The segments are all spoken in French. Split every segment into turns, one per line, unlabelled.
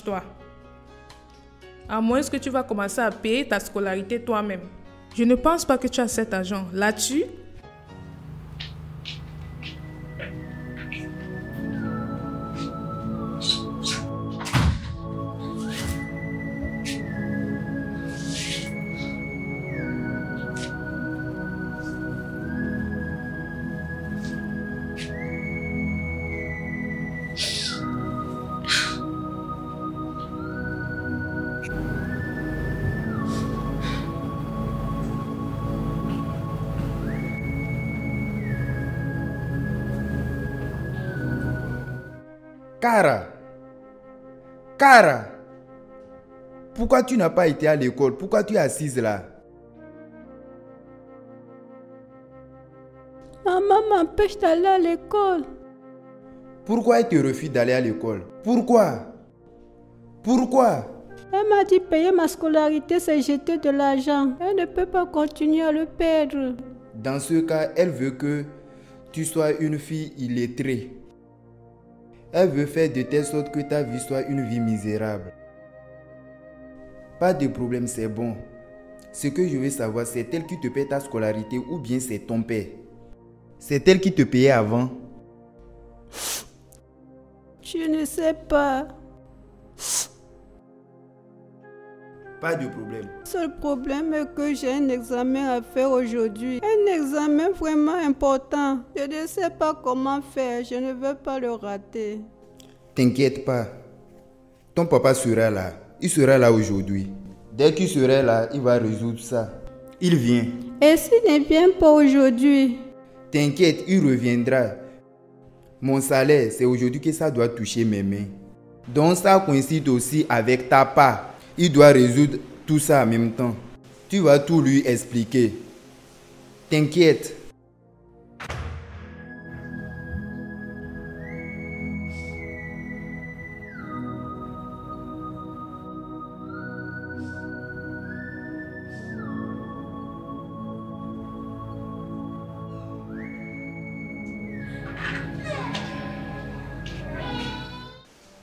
arrange-toi. À moins que tu vas commencer à payer ta scolarité toi-même. Je ne pense pas que tu as cet argent. L'as-tu?
Cara, pourquoi tu n'as pas été à l'école? Pourquoi tu es assise là?
Maman m'empêche d'aller à l'école.
Pourquoi elle te refuse d'aller à l'école? Pourquoi?
Elle m'a dit payer ma scolarité, c'est jeter de l'argent. Elle ne peut pas continuer à le perdre.
Dans ce cas, elle veut que tu sois une fille illettrée. Elle veut faire de telle sorte que ta vie soit une vie misérable. Pas de problème, c'est bon. Ce que je veux savoir, c'est elle qui te paie ta scolarité ou bien c'est ton père? C'est elle qui te payait avant?
Je ne sais pas.
Pas de problème.
Le seul problème est que j'ai un examen à faire aujourd'hui. Un examen vraiment important. Je ne sais pas comment faire. Je ne veux pas le rater.
T'inquiète pas. Ton papa sera là. Il sera là aujourd'hui. Dès qu'il sera là, il va résoudre ça. Il vient.
Et s'il ne vient pas aujourd'hui?
T'inquiète, il reviendra. Mon salaire, c'est aujourd'hui que ça doit toucher mes mains. Donc ça coïncide aussi avec ta part. Il doit résoudre tout ça en même temps. Tu vas tout lui expliquer. T'inquiète.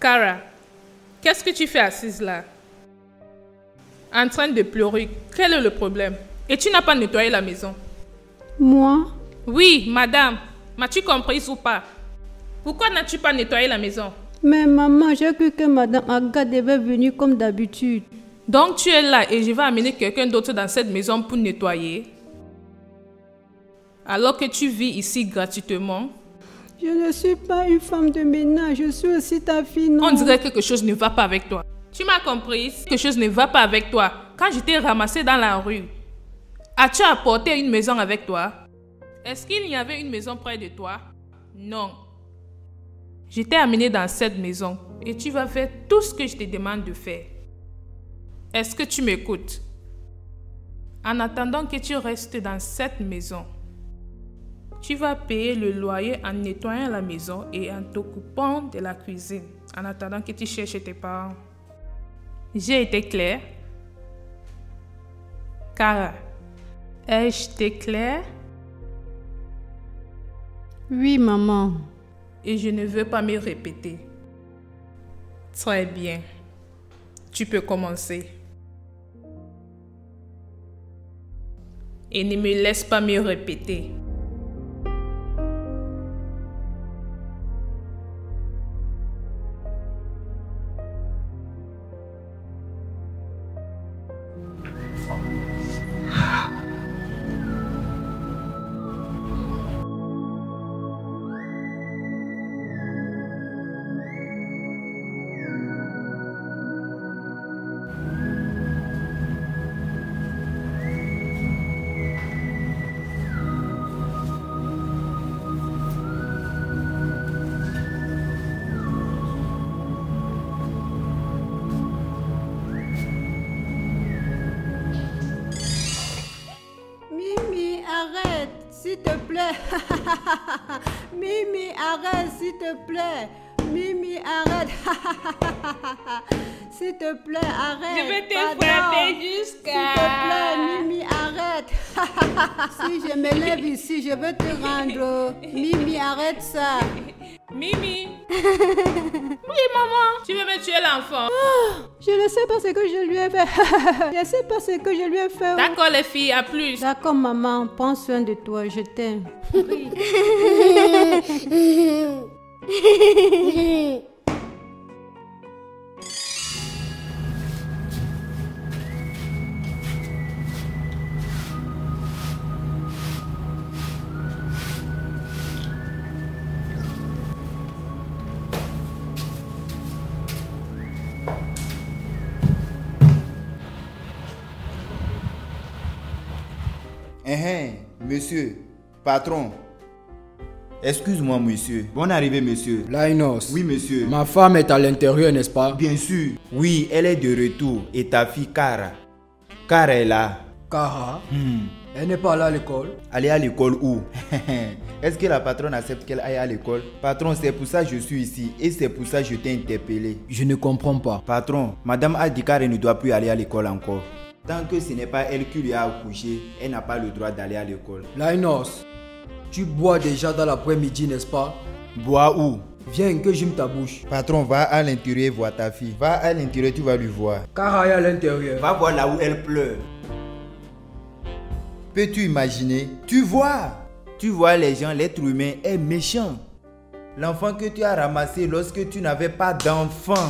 Cara, qu'est-ce que tu fais assise là? En train de pleurer. Quel est le problème? Et tu n'as pas nettoyé la maison?
Moi?
Oui, madame. M'as-tu comprise ou pas? Pourquoi n'as-tu pas nettoyé la maison?
Mais maman, j'ai cru que madame Aga devait venir comme d'habitude.
Donc tu es là et je vais amener quelqu'un d'autre dans cette maison pour nettoyer? Alors que tu vis ici gratuitement?
Je ne suis pas une femme de ménage, je suis aussi ta fille, non?
On dirait que quelque chose ne va pas avec toi. Tu m'as comprise? Quelque chose ne va pas avec toi. Quand je t'ai ramassé dans la rue, as-tu apporté une maison avec toi? Est-ce qu'il y avait une maison près de toi? Non. Je t'ai amené dans cette maison et tu vas faire tout ce que je te demande de faire. Est-ce que tu m'écoutes? En attendant que tu restes dans cette maison, tu vas payer le loyer en nettoyant la maison et en t'occupant de la cuisine, en attendant que tu cherches tes parents. J'ai été claire? Cara, ai-je été claire?
Oui, maman.
Et je ne veux pas me répéter. Très bien. Tu peux commencer. Et ne me laisse pas me répéter.
Mimi, arrête, s'il te plaît. Mimi, arrête, s'il te plaît. Mimi, arrête. S'il te plaît, arrête.
Je vais te
Pardon.
frapper jusqu'à...
S'il te plaît, Mimi, arrête. Si je me lève ici, je vais te rendre. Mimi, arrête ça.
Mimi. Oui, maman. Tu veux me tuer l'enfant?
Je ne sais pas ce que je lui ai fait. Je ne sais pas ce que je lui ai fait.
D'accord, les filles, à plus.
D'accord, maman. Prends soin de toi. Je t'aime. Oui.
Monsieur, patron. Excuse-moi, monsieur. Bonne arrivée, monsieur.
Linus.
Oui, monsieur.
Ma femme est à l'intérieur, n'est-ce pas?
Bien sûr. Oui, elle est de retour. Et ta fille, Cara. Cara est là.
Cara? Elle n'est pas là à l'école?
Aller à l'école où? Est-ce que la patronne accepte qu'elle aille à l'école? Patron, c'est pour ça que je suis ici. Et c'est pour ça que je t'ai interpellé.
Je ne comprends pas.
Patron, madame a dit qu'elle ne doit plus aller à l'école encore. Tant que ce n'est pas elle qui lui a accouché, elle n'a pas le droit d'aller à l'école.
Linus, tu bois déjà dans l'après-midi, n'est-ce pas?
Bois où?
Viens que j'aime ta bouche.
Patron, va à l'intérieur voir ta fille. Va à l'intérieur, tu vas lui voir.
Cara est à l'intérieur.
Va voir là où elle pleure. Peux-tu imaginer? Tu vois les gens, l'être humain est méchant. L'enfant que tu as ramassé lorsque tu n'avais pas d'enfant.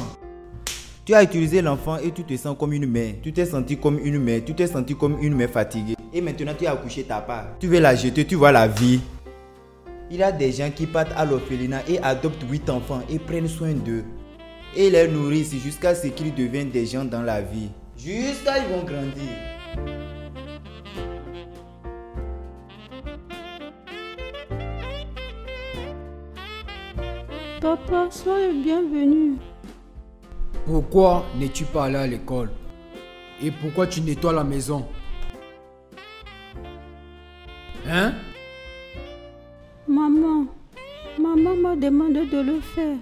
Tu as utilisé l'enfant et tu te sens comme une mère. Tu t'es senti comme une mère. Tu t'es senti comme une mère fatiguée. Et maintenant tu as accouché ta part. Tu veux la jeter, tu vois la vie. Il y a des gens qui partent à l'orphelinat et adoptent 8 enfants et prennent soin d'eux. Et les nourrissent jusqu'à ce qu'ils deviennent des gens dans la vie. Jusqu'à ils vont grandir.
Papa, sois le bienvenu.
Pourquoi n'es-tu pas allé à l'école? Et pourquoi tu nettoies la maison? Hein?
Maman m'a demandé de le faire.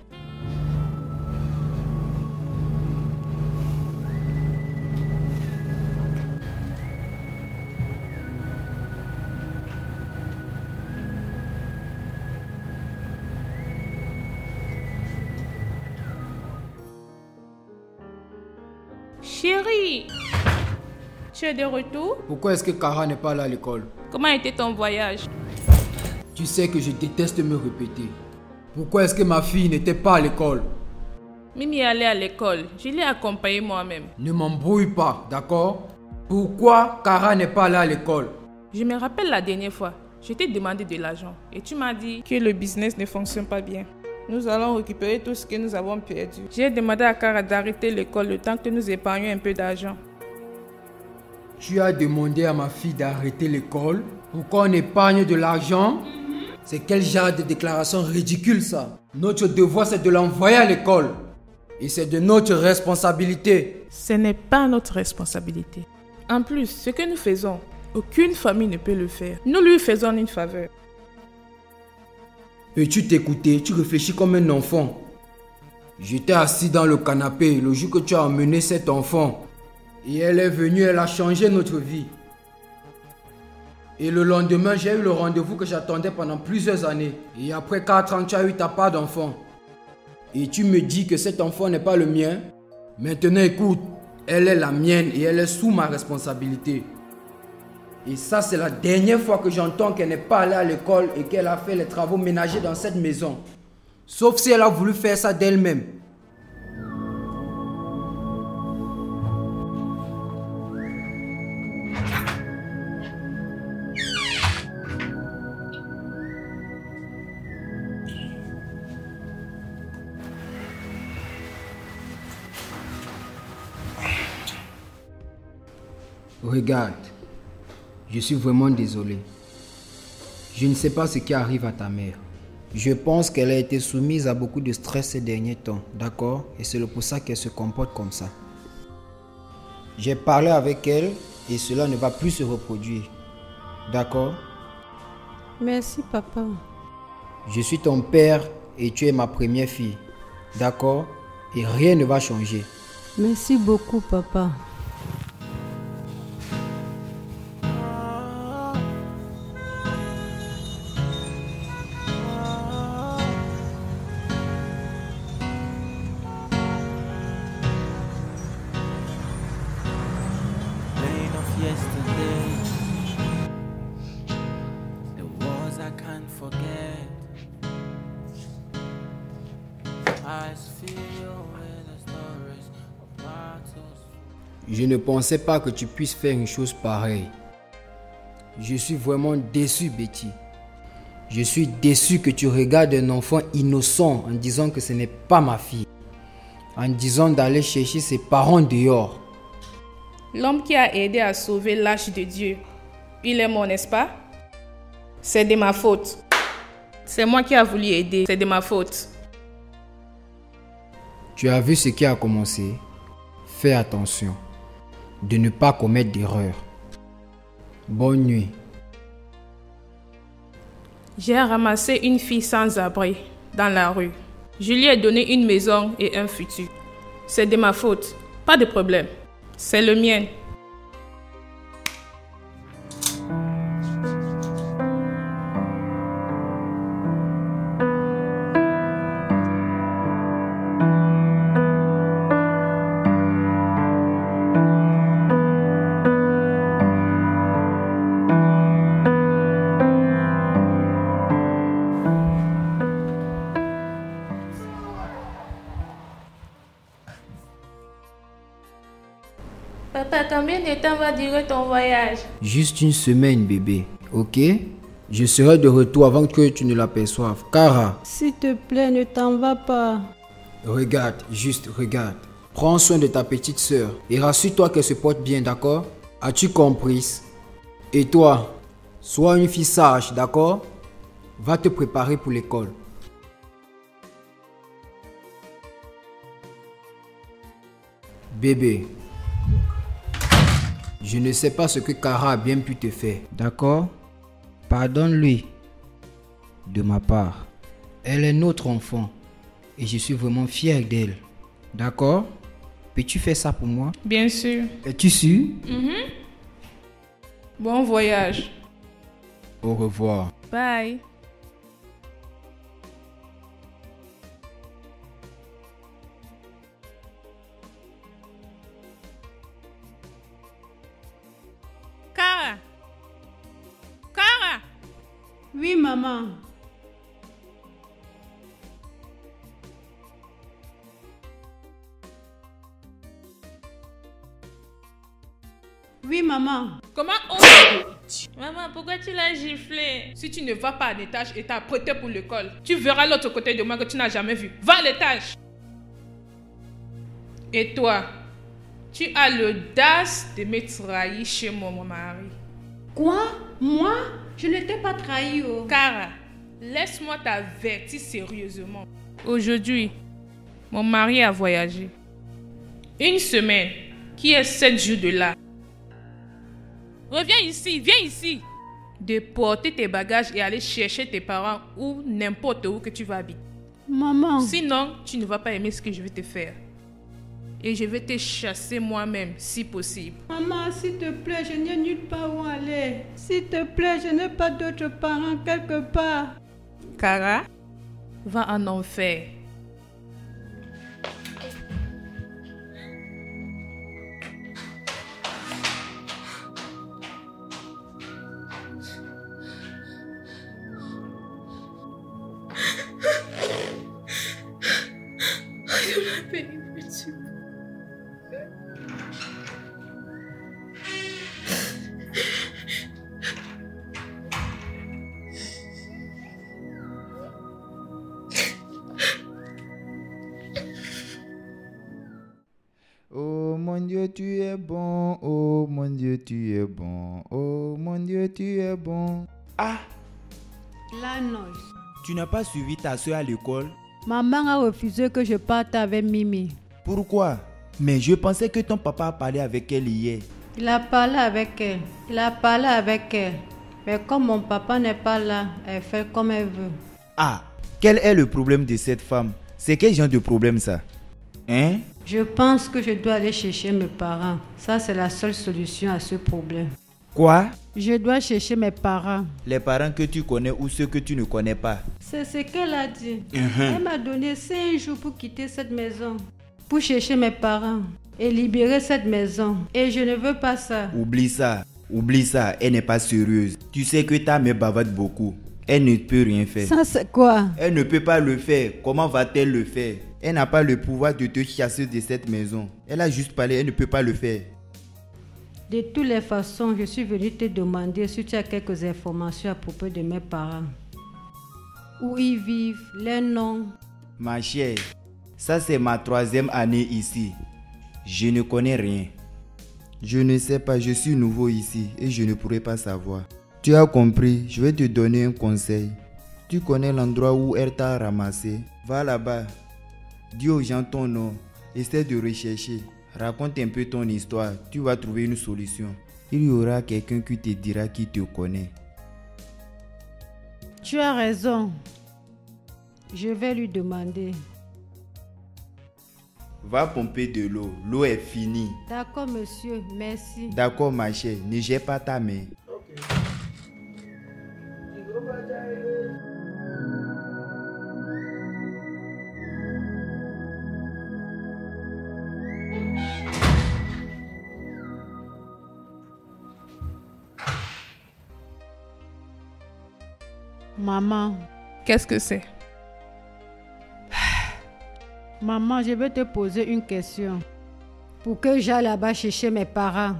Chérie, tu es de retour?
Pourquoi est-ce que Cara n'est pas là à l'école?
Comment était ton voyage?
Tu sais que je déteste me répéter. Pourquoi est-ce que ma fille n'était pas à l'école?
Mimi est allée à l'école. Je l'ai accompagnée moi-même.
Ne m'embrouille pas, d'accord? Pourquoi Cara n'est pas là à l'école?
Je me rappelle la dernière fois, je t'ai demandé de l'argent et tu m'as dit que le business ne fonctionne pas bien. Nous allons récupérer tout ce que nous avons perdu. J'ai demandé à Cara d'arrêter l'école le temps que nous épargnions un peu d'argent.
Tu as demandé à ma fille d'arrêter l'école pour qu'on épargne de l'argent? C'est quel genre de déclaration ridicule ça? Notre devoir c'est de l'envoyer à l'école. Et c'est de notre responsabilité.
Ce n'est pas notre responsabilité. En plus, ce que nous faisons, aucune famille ne peut le faire. Nous lui faisons une faveur.
Peux-tu t'écouter? Tu réfléchis comme un enfant. J'étais assis dans le canapé le jour que tu as emmené cet enfant. Et elle est venue, elle a changé notre vie. Et le lendemain, j'ai eu le rendez-vous que j'attendais pendant plusieurs années. Et après 4 ans, tu as eu ta part d'enfant. Et tu me dis que cet enfant n'est pas le mien. Maintenant, écoute, elle est la mienne et elle est sous ma responsabilité. Et ça, c'est la dernière fois que j'entends qu'elle n'est pas allée à l'école et qu'elle a fait les travaux ménagers dans cette maison. Sauf si elle a voulu faire ça d'elle-même. Regarde, je suis vraiment désolé. Je ne sais pas ce qui arrive à ta mère. Je pense qu'elle a été soumise à beaucoup de stress ces derniers temps, d'accord? Et c'est pour ça qu'elle se comporte comme ça. J'ai parlé avec elle et cela ne va plus se reproduire. D'accord?
Merci, papa.
Je suis ton père et tu es ma première fille. D'accord? Et rien ne va changer.
Merci beaucoup, papa.
yesterday. The wars I can't forget. I feel with the stories of battles.
Je ne pensais pas que tu puisses faire une chose pareille. Je suis vraiment déçu, Betty. Je suis déçu que tu regardes un enfant innocent en disant que ce n'est pas ma fille. En disant d'aller chercher ses parents dehors.
L'homme qui a aidé à sauver l'âge de Dieu, il est mort, n'est-ce pas? C'est de ma faute. C'est moi qui a voulu aider, c'est de ma faute.
Tu as vu ce qui a commencé? Fais attention de ne pas commettre d'erreur. Bonne nuit.
J'ai ramassé une fille sans abri dans la rue. Je lui ai donné une maison et un futur. C'est de ma faute, pas de problème. C'est le mien.
Papa, combien de temps va durer ton voyage?
Juste une semaine, bébé, ok? Je serai de retour avant que tu ne l'aperçoives. Kara,
S'il te plaît, ne t'en va pas.
regarde, juste regarde. Prends soin de ta petite sœur et rassure-toi qu'elle se porte bien, d'accord? As-tu compris? Et toi, sois une fille sage, d'accord? Va te préparer pour l'école. Bébé, je ne sais pas ce que Kara a bien pu te faire, d'accord? Pardonne-lui de ma part. Elle est notre enfant et je suis vraiment fier d'elle, d'accord? Peux-tu faire ça pour moi?
Bien sûr.
Es-tu sûr?
Bon voyage.
Au revoir.
Bye. Kara. Kara.
Oui, maman. Oui, maman.
Comment oses-tu?
Maman, pourquoi tu l'as giflé?
Si tu ne vas pas à l'étage et t'as prêté pour l'école, tu verras l'autre côté de moi que tu n'as jamais vu. Va à l'étage. Et toi, tu as l'audace de me trahir chez mon mari.
Quoi? Moi? Je ne t'ai pas trahi. Oh.
Kara, laisse-moi t'avertir sérieusement. Aujourd'hui, mon mari a voyagé. Une semaine, qui est 7 jours de là. Reviens ici, viens ici. De porter tes bagages et aller chercher tes parents ou n'importe où que tu vas habiter.
Maman.
Sinon, tu ne vas pas aimer ce que je vais te faire. Et je vais te chasser moi-même, si possible.
Maman, s'il te plaît, je n'ai nulle part où aller. S'il te plaît, je n'ai pas d'autres parents quelque part.
Kara, va en enfer.
Oh mon Dieu, tu es bon. Oh mon Dieu, tu es bon. Oh mon Dieu, tu es bon.
Ah,
La noce.
tu n'as pas suivi ta soeur à l'école?
Maman a refusé que je parte avec Mimi.
Pourquoi? Mais je pensais que ton papa a parlé avec elle hier.
Il a parlé avec elle. Mais comme mon papa n'est pas là, elle fait comme elle veut.
Ah, quel est le problème de cette femme? C'est quel genre de problème ça? Hein?
Je pense que je dois aller chercher mes parents. Ça, c'est la seule solution à ce problème.
Quoi?
Je dois chercher mes parents.
Les parents que tu connais ou ceux que tu ne connais pas?
C'est ce qu'elle a dit. Elle m'a donné 5 jours pour quitter cette maison. Pour chercher mes parents. et libérer cette maison. Et je ne veux pas ça.
Oublie ça, elle n'est pas sérieuse. Tu sais que ta mère bavarde beaucoup. Elle ne peut rien faire.
Ça c'est quoi?
Elle ne peut pas le faire. Comment va-t-elle le faire? Elle n'a pas le pouvoir de te chasser de cette maison. Elle a juste parlé, elle ne peut pas le faire.
De toutes les façons, je suis venue te demander si tu as quelques informations à propos de mes parents. Où ils vivent, les noms.
Ma chère, ça c'est ma 3e année ici. Je ne connais rien.
Je ne sais pas, je suis nouveau ici et je ne pourrais pas savoir. Tu as compris, je vais te donner un conseil. Tu connais l'endroit où elle t'a ramassé? Va là-bas. Dis aux gens ton nom. Essaie de rechercher. Raconte un peu ton histoire. Tu vas trouver une solution. Il y aura quelqu'un qui te dira qui te connaît.
Tu as raison. Je vais lui demander.
Va pomper de l'eau. L'eau est finie.
D'accord, monsieur. Merci.
D'accord, ma chère. Ne jette pas ta main.
Maman.
Qu'est-ce que c'est?
Maman, je vais te poser une question. Pour que j'aille là-bas chercher mes parents.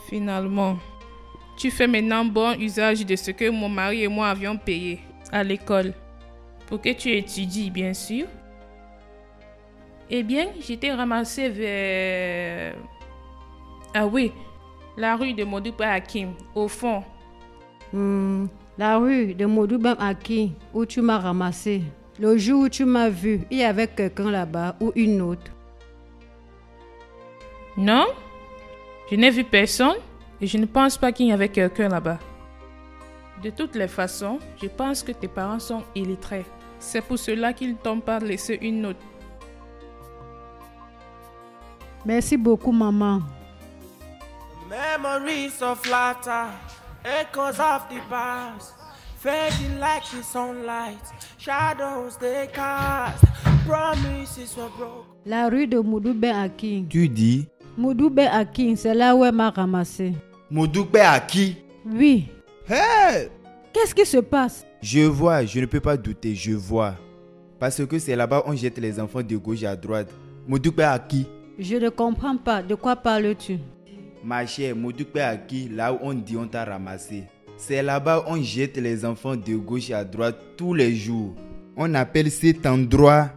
Finalement, tu fais maintenant bon usage de ce que mon mari et moi avions payé à l'école. Pour que tu étudies, bien sûr. Eh bien, j'étais ramassée vers... Ah oui, la rue de Modouba Hakim, au fond.
La rue de Modouba Hakim, où tu m'as ramassé. Le jour où tu m'as vu, il y avait quelqu'un là-bas ou une autre.
Non, je n'ai vu personne et je ne pense pas qu'il y avait quelqu'un là-bas. De toutes les façons, je pense que tes parents sont illettrés. C'est pour cela qu'ils ne t'ont pas laissé une note.
Merci beaucoup, maman.
Memories of laughter, echoes of the past, fading like the sunlight, shadows they cast, promises were broken.
La rue de Modouba Hakim.
Tu dis?
Modouba Hakim, c'est là où elle m'a ramassé.
Modouba Hakim?
Oui.
Hey!
Qu'est-ce qui se passe?
Je vois, je ne peux pas douter, je vois. Parce que c'est là-bas on jette les enfants de gauche à droite. Modouba Hakim?
Je ne comprends pas. De quoi parles-tu?
Ma chère, Modouba Hakim, là où on dit on t'a ramassé. C'est là-bas on jette les enfants de gauche à droite tous les jours. On appelle cet endroit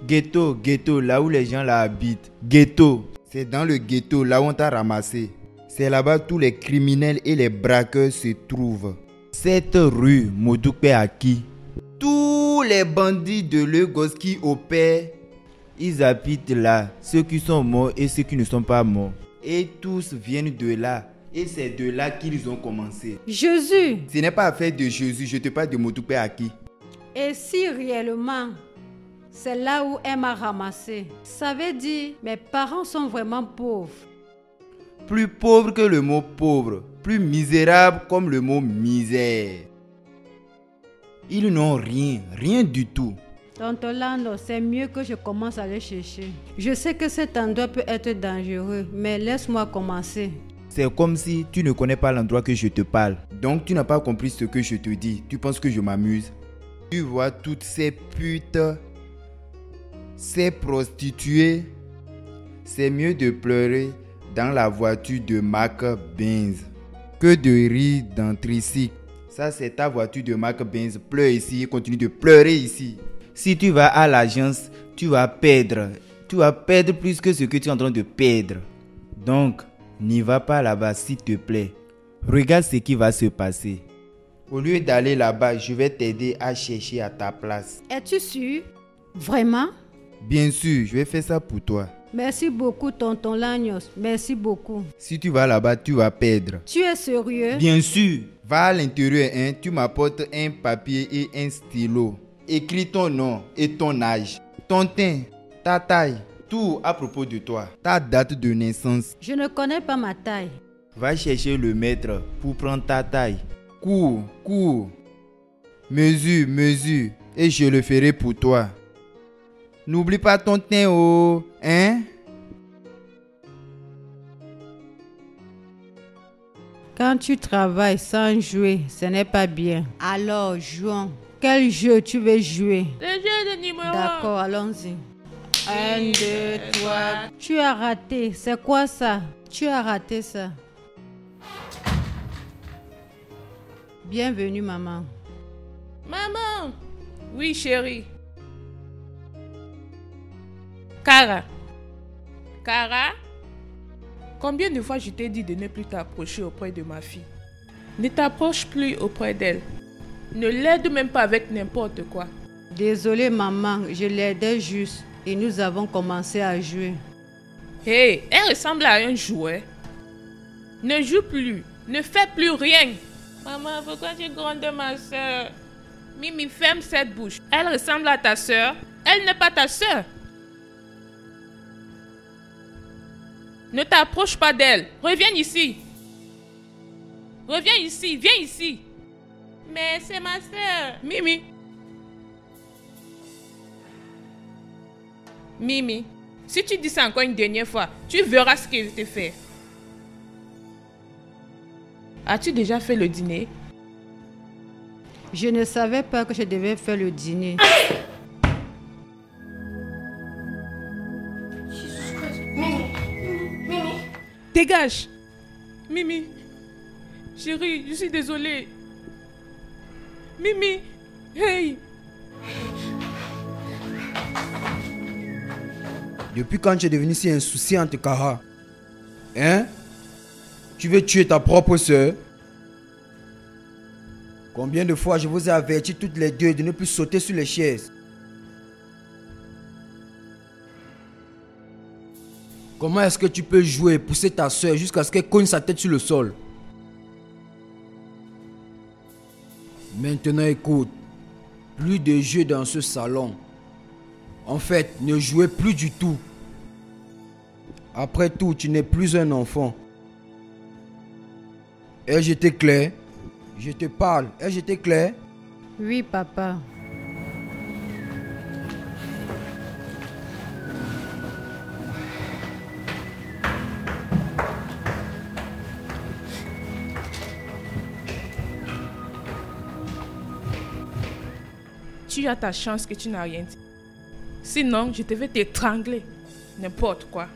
ghetto, là où les gens là habitent. Ghetto, c'est dans le ghetto là où on t'a ramassé. C'est là-bas tous les criminels et les braqueurs se trouvent. Cette rue, Modouba Hakim, tous les bandits de Lagos qui opèrent, ils habitent là, ceux qui sont morts et ceux qui ne sont pas morts. Et tous viennent de là. Et c'est de là qu'ils ont commencé.
Jésus!
Ce n'est pas affaire de Jésus, je te parle de Modouba Hakim.
Et si réellement, c'est là où elle m'a ramassé, ça veut dire mes parents sont vraiment pauvres.
Plus pauvre que le mot pauvre, plus misérable comme le mot misère. Ils n'ont rien, rien du tout.
Tonton Lando, c'est mieux que je commence à les chercher. Je sais que cet endroit peut être dangereux, mais laisse-moi commencer.
C'est comme si tu ne connais pas l'endroit que je te parle. Donc tu n'as pas compris ce que je te dis. Tu penses que je m'amuse? Tu vois toutes ces putes, ces prostituées. C'est mieux de pleurer dans la voiture de Mark Benz que de rire dans tricycle. Ça c'est ta voiture de Mark Benz. Pleure ici et continue de pleurer ici. Si tu vas à l'agence, tu vas perdre. Tu vas perdre plus que ce que tu es en train de perdre. Donc, n'y va pas là-bas, s'il te plaît. Regarde ce qui va se passer. Au lieu d'aller là-bas, je vais t'aider à chercher à ta place.
Es-tu sûr? Vraiment?
Bien sûr, je vais faire ça pour toi.
Merci beaucoup, tonton Lagnos. Merci beaucoup.
Si tu vas là-bas, tu vas perdre.
Tu es sérieux?
Bien sûr. Va à l'intérieur, hein. Tu m'apportes un papier et un stylo. Écris ton nom et ton âge, ton teint, ta taille, tout à propos de toi, ta date de naissance.
Je ne connais pas ma taille.
Va chercher le maître pour prendre ta taille. Cours. Mesure, et je le ferai pour toi.
N'oublie pas ton teint, oh. Hein?
Quand tu travailles sans jouer, ce n'est pas bien. Alors, jouons. Quel jeu tu veux jouer?
Le jeu de numéro.
D'accord, allons-y. 1, 2, 3. Tu as raté. C'est quoi ça? Tu as raté ça. Bienvenue, maman.
Maman. Oui, chérie. Cara. Cara. Combien de fois je t'ai dit de ne plus t'approcher auprès de ma fille? Ne t'approche plus auprès d'elle. Ne l'aide même pas avec n'importe quoi.
Désolée, maman, je l'aidais juste et nous avons commencé à jouer.
Hé, elle ressemble à un jouet. Ne joue plus. Ne fais plus rien. Maman, pourquoi tu grondes ma soeur? Mimi, ferme cette bouche. Elle ressemble à ta soeur. Elle n'est pas ta soeur. Ne t'approche pas d'elle. Reviens ici. Reviens ici. Viens ici. Mais c'est ma soeur. Mimi. Mimi, si tu dis ça encore une dernière fois, tu verras ce qu'il te fait. As-tu déjà fait le dîner?
Je ne savais pas que je devais faire le dîner.
Dégage! Mimi! Chérie, je suis désolée. Mimi! Hey!
Depuis quand tu es devenue si insouciante, Kara? Hein? Tu veux tuer ta propre soeur? Combien de fois je vous ai averti toutes les deux de ne plus sauter sur les chaises? Comment est-ce que tu peux jouer et pousser ta soeur jusqu'à ce qu'elle cogne sa tête sur le sol? Maintenant écoute, plus de jeux dans ce salon. En fait, ne jouez plus du tout. Après tout, tu n'es plus un enfant. Ai-je été clair? Je te parle. Ai-je été clair?
Oui, papa.
Tu as ta chance que tu n'as rien dit. Sinon, je te vais t'étrangler. N'importe quoi.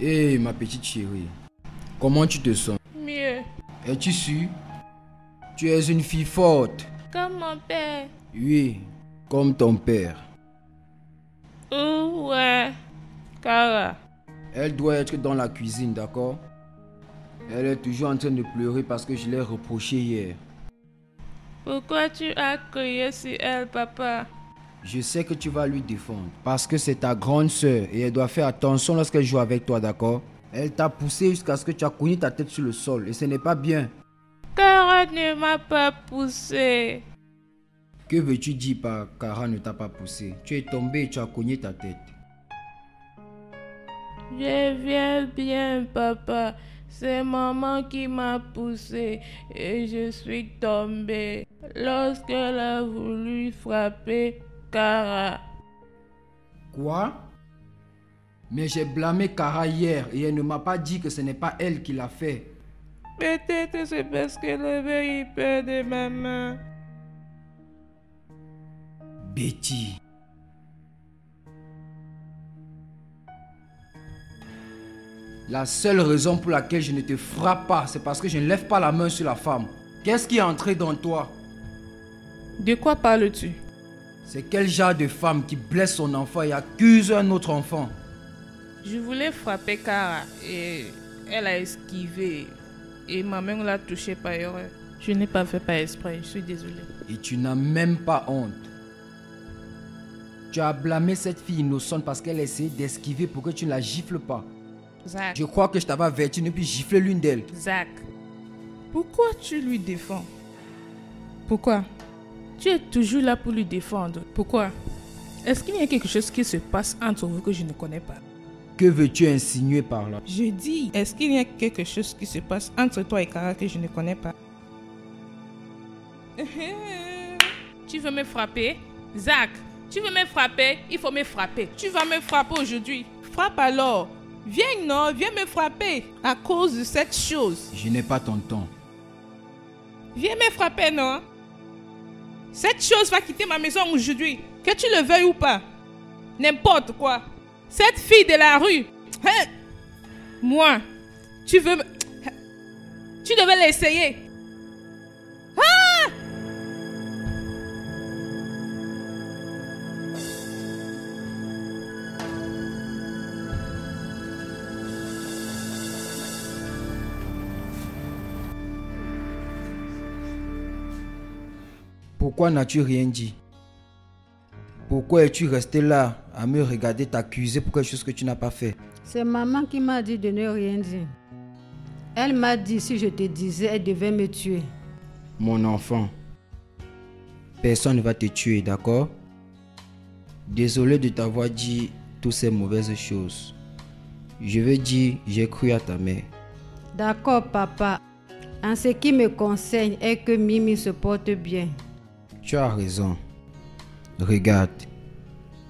Hé, ma petite chérie, comment tu te sens?
Mieux.
Es-tu sûre? Tu es une fille forte.
Comme mon père.
Oui, comme ton père.
Oh, ouais. Cara.
Elle doit être dans la cuisine, d'accord? Elle est toujours en train de pleurer parce que je l'ai reproché hier.
Pourquoi tu as crié sur elle, papa?
Je sais que tu vas lui défendre parce que c'est ta grande sœur et elle doit faire attention lorsqu'elle joue avec toi, d'accord? Elle t'a poussé jusqu'à ce que tu as cogné ta tête sur le sol et ce n'est pas bien.
Cara ne m'a pas poussé.
Que veux-tu dire par Cara ne t'a pas poussé? Tu es tombé et tu as cogné ta tête.
Je viens bien, papa.
C'est maman qui m'a poussé et je suis tombée lorsqu'elle a voulu frapper Kara.
Quoi? Mais j'ai blâmé Kara hier et elle ne m'a pas dit que ce n'est pas elle qui l'a fait.
Peut-être c'est parce qu'elle avait eu peur de maman.
Betty. La seule raison pour laquelle je ne te frappe pas, c'est parce que je ne lève pas la main sur la femme. Qu'est-ce qui est entré dans toi?
De quoi parles-tu?
C'est quel genre de femme qui blesse son enfant et accuse un autre enfant?
Je voulais frapper Kara et elle a esquivé. Et ma main l'a touchée par erreur. Je n'ai pas fait par exprès, je suis désolée.
Et tu n'as même pas honte. Tu as blâmé cette fille innocente parce qu'elle a essayé d'esquiver pour que tu ne la gifles pas.
Zach,
Je crois que je t'avais averti de ne plus gifler l'une d'elles.
Zach, pourquoi tu lui défends? Pourquoi? Tu es toujours là pour lui défendre. Pourquoi? Est-ce qu'il y a quelque chose qui se passe entre vous que je ne connais pas?
Que veux-tu insinuer par là?
Je dis, est-ce qu'il y a quelque chose qui se passe entre toi et Kara que je ne connais pas? Tu veux me frapper? Zach, tu veux me frapper? Il faut me frapper. Tu vas me frapper aujourd'hui. Frappe alors. Viens, non, viens me frapper à cause de cette chose.
Je n'ai pas ton temps.
Viens me frapper, non? Cette chose va quitter ma maison aujourd'hui, que tu le veuilles ou pas. N'importe quoi. Cette fille de la rue. Hein? Moi, tu veux me... Tu devais l'essayer. Ah!
Pourquoi n'as-tu rien dit? Pourquoi es-tu resté là à me regarder t'accuser pour quelque chose que tu n'as pas fait?
C'est maman qui m'a dit de ne rien dire. Elle m'a dit si je te disais, elle devait me tuer.
Mon enfant, personne ne va te tuer, d'accord? Désolé de t'avoir dit toutes ces mauvaises choses. Je veux dire, j'ai cru à ta mère.
D'accord, papa. En ce qui me concerne est que Mimi se porte bien.
Tu as raison. Regarde,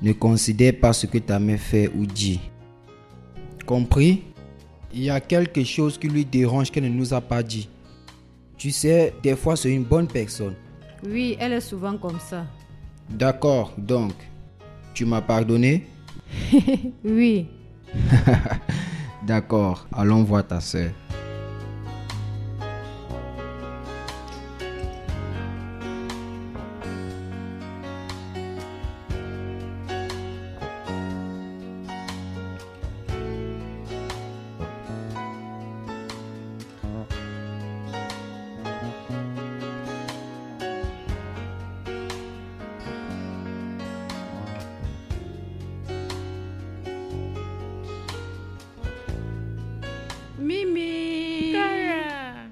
ne considère pas ce que ta mère fait ou dit. Compris? Il y a quelque chose qui lui dérange qu'elle ne nous a pas dit. Tu sais, des fois c'est une bonne personne.
Oui, elle est souvent comme ça.
D'accord, donc, tu m'as pardonné?
Oui.
D'accord, allons voir ta sœur.
Mimi.
Kara.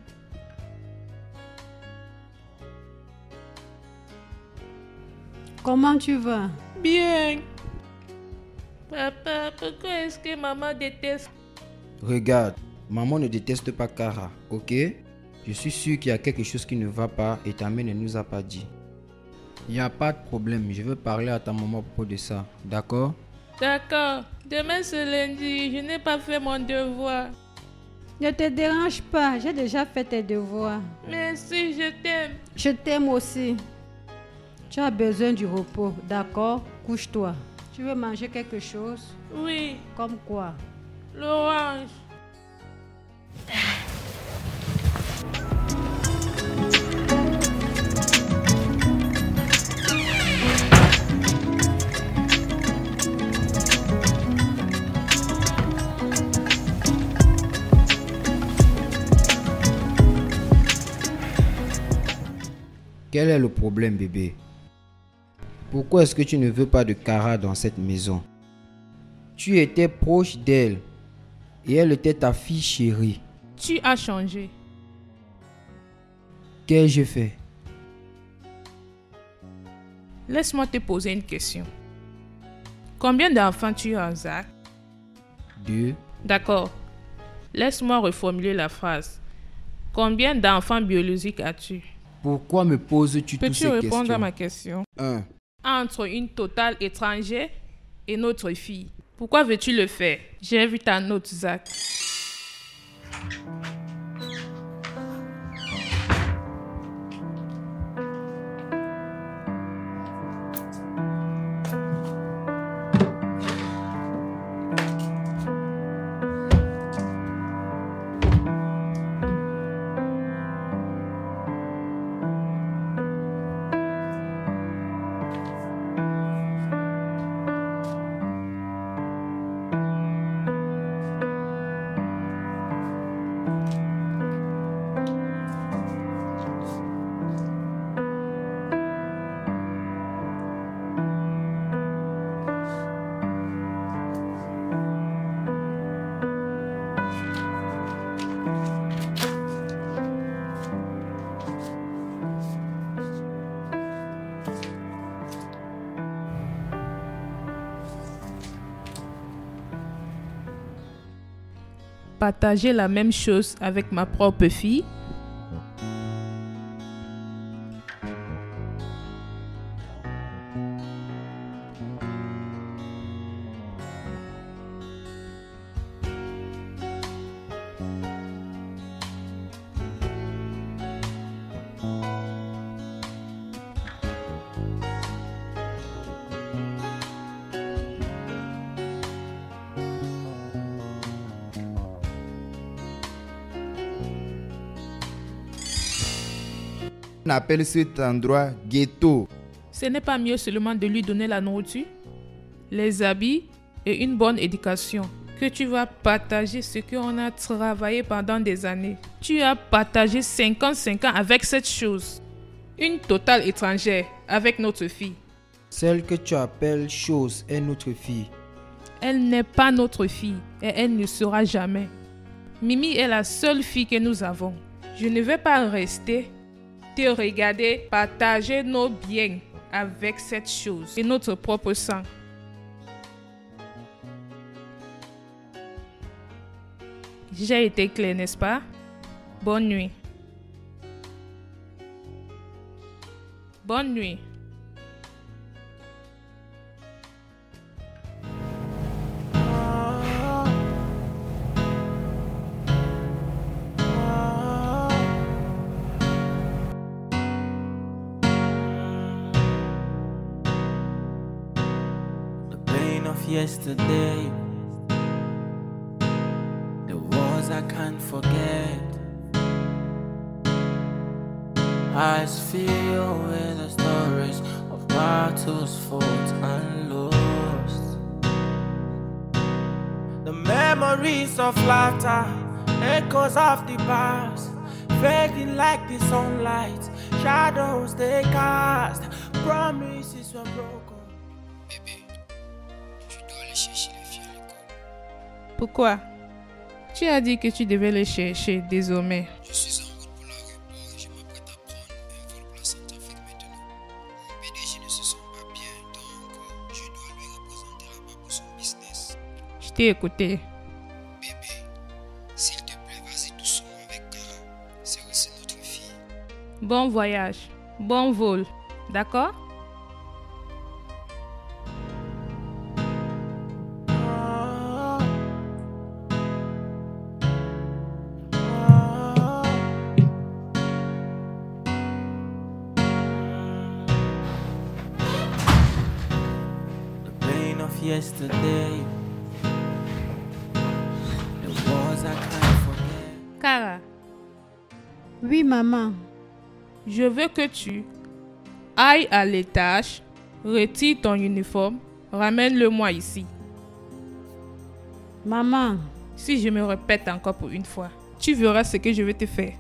Comment tu vas?
Bien.
Papa, pourquoi est-ce que maman déteste?
Regarde, maman ne déteste pas Kara, ok? Je suis sûr qu'il y a quelque chose qui ne va pas et ta mère ne nous a pas dit. Il n'y a pas de problème, je veux parler à ta maman à propos de ça, d'accord?
D'accord. Demain c'est lundi, je n'ai pas fait mon devoir.
Ne te dérange pas, j'ai déjà fait tes devoirs.
Merci, je t'aime.
Je t'aime aussi. Tu as besoin du repos, d'accord? Couche-toi. Tu veux manger quelque chose?
Oui,
Comme quoi?
l'orange.
Quel est le problème, bébé? Pourquoi est-ce que tu ne veux pas de Kara dans cette maison? Tu étais proche d'elle et elle était ta fille chérie.
Tu as changé.
Qu'ai-je fait?
Laisse-moi te poser une question. Combien d'enfants tu as, Zach?
2.
D'accord. Laisse-moi reformuler la phrase. Combien d'enfants biologiques as-tu?
Pourquoi me poses-tu toutes ces
Peux-tu
questions?
répondre à ma question?
1.
Entre une totale étrangère et notre fille. Pourquoi veux-tu le faire? J'ai vu ta note, Zach. Partager la même chose avec ma propre fille?
On appelle cet endroit ghetto.
Ce n'est pas mieux seulement de lui donner la nourriture, les habits et une bonne éducation que tu vas partager ce qu'on a travaillé pendant des années. Tu as partagé 55 ans avec cette chose. Une totale étrangère avec notre fille.
Celle que tu appelles chose est notre fille.
Elle n'est pas notre fille et elle ne sera jamais. Mimi est la seule fille que nous avons. Je ne vais pas rester te regarder partager nos biens avec cette chose et notre propre sang. J'ai été clair, n'est-ce pas? Bonne nuit. Bonne nuit.
Yesterday, the wars I can't forget. Eyes filled with the stories of battles fought and lost. The memories of laughter, echoes of the past, fading like the sunlight, shadows they cast, promises were broken.
Pourquoi? Tu as dit que tu devais les chercher désormais.
Je suis en route pour l'aéroport et je m'apprête à prendre un vol pour la Centrafrique maintenant. Mon PDG ne se sent pas bien, donc je dois lui représenter là-bas pour son business.
Je t'ai écouté.
Bébé, s'il te plaît, vas-y doucement avec Cara. C'est aussi notre fille.
Bon voyage, bon vol, d'accord?
Yesterday, the wars I can't forget.
Cara,
Oui, maman.
je veux que tu ailles à l'étage, retire ton uniforme, ramène-le-moi ici.
Maman.
Si je me répète encore pour une fois, tu verras ce que je vais te faire.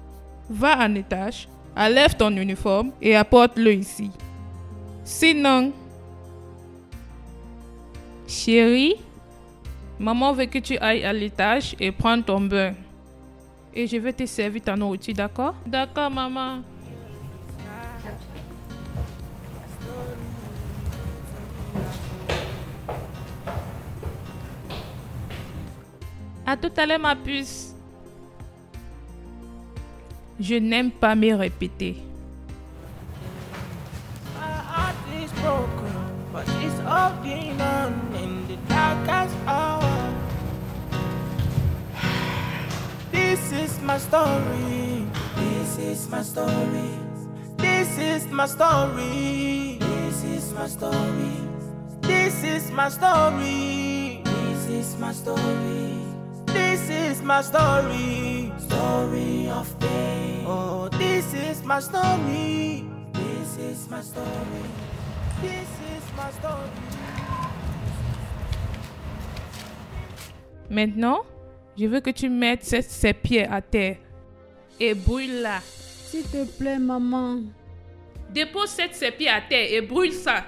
Va en étage, enlève ton uniforme et apporte-le ici. Sinon, chérie, maman veut que tu ailles à l'étage et prendre ton bain. Et je vais te servir ta nourriture, d'accord? D'accord, maman. À tout à l'heure, ma puce. Je n'aime pas me répéter.
My heart is broken, but it's holding on in the darkest hour. This is my story. This is my story. This is my story. This is my story. This is my story. This is my story. This is my story. Story of pain. Oh, this is my story. This is my story. This is my story.
Maintenant, je veux que tu mettes ces pieds à terre et brûle-la.
S'il te plaît, maman.
Dépose ces pieds à terre et brûle ça.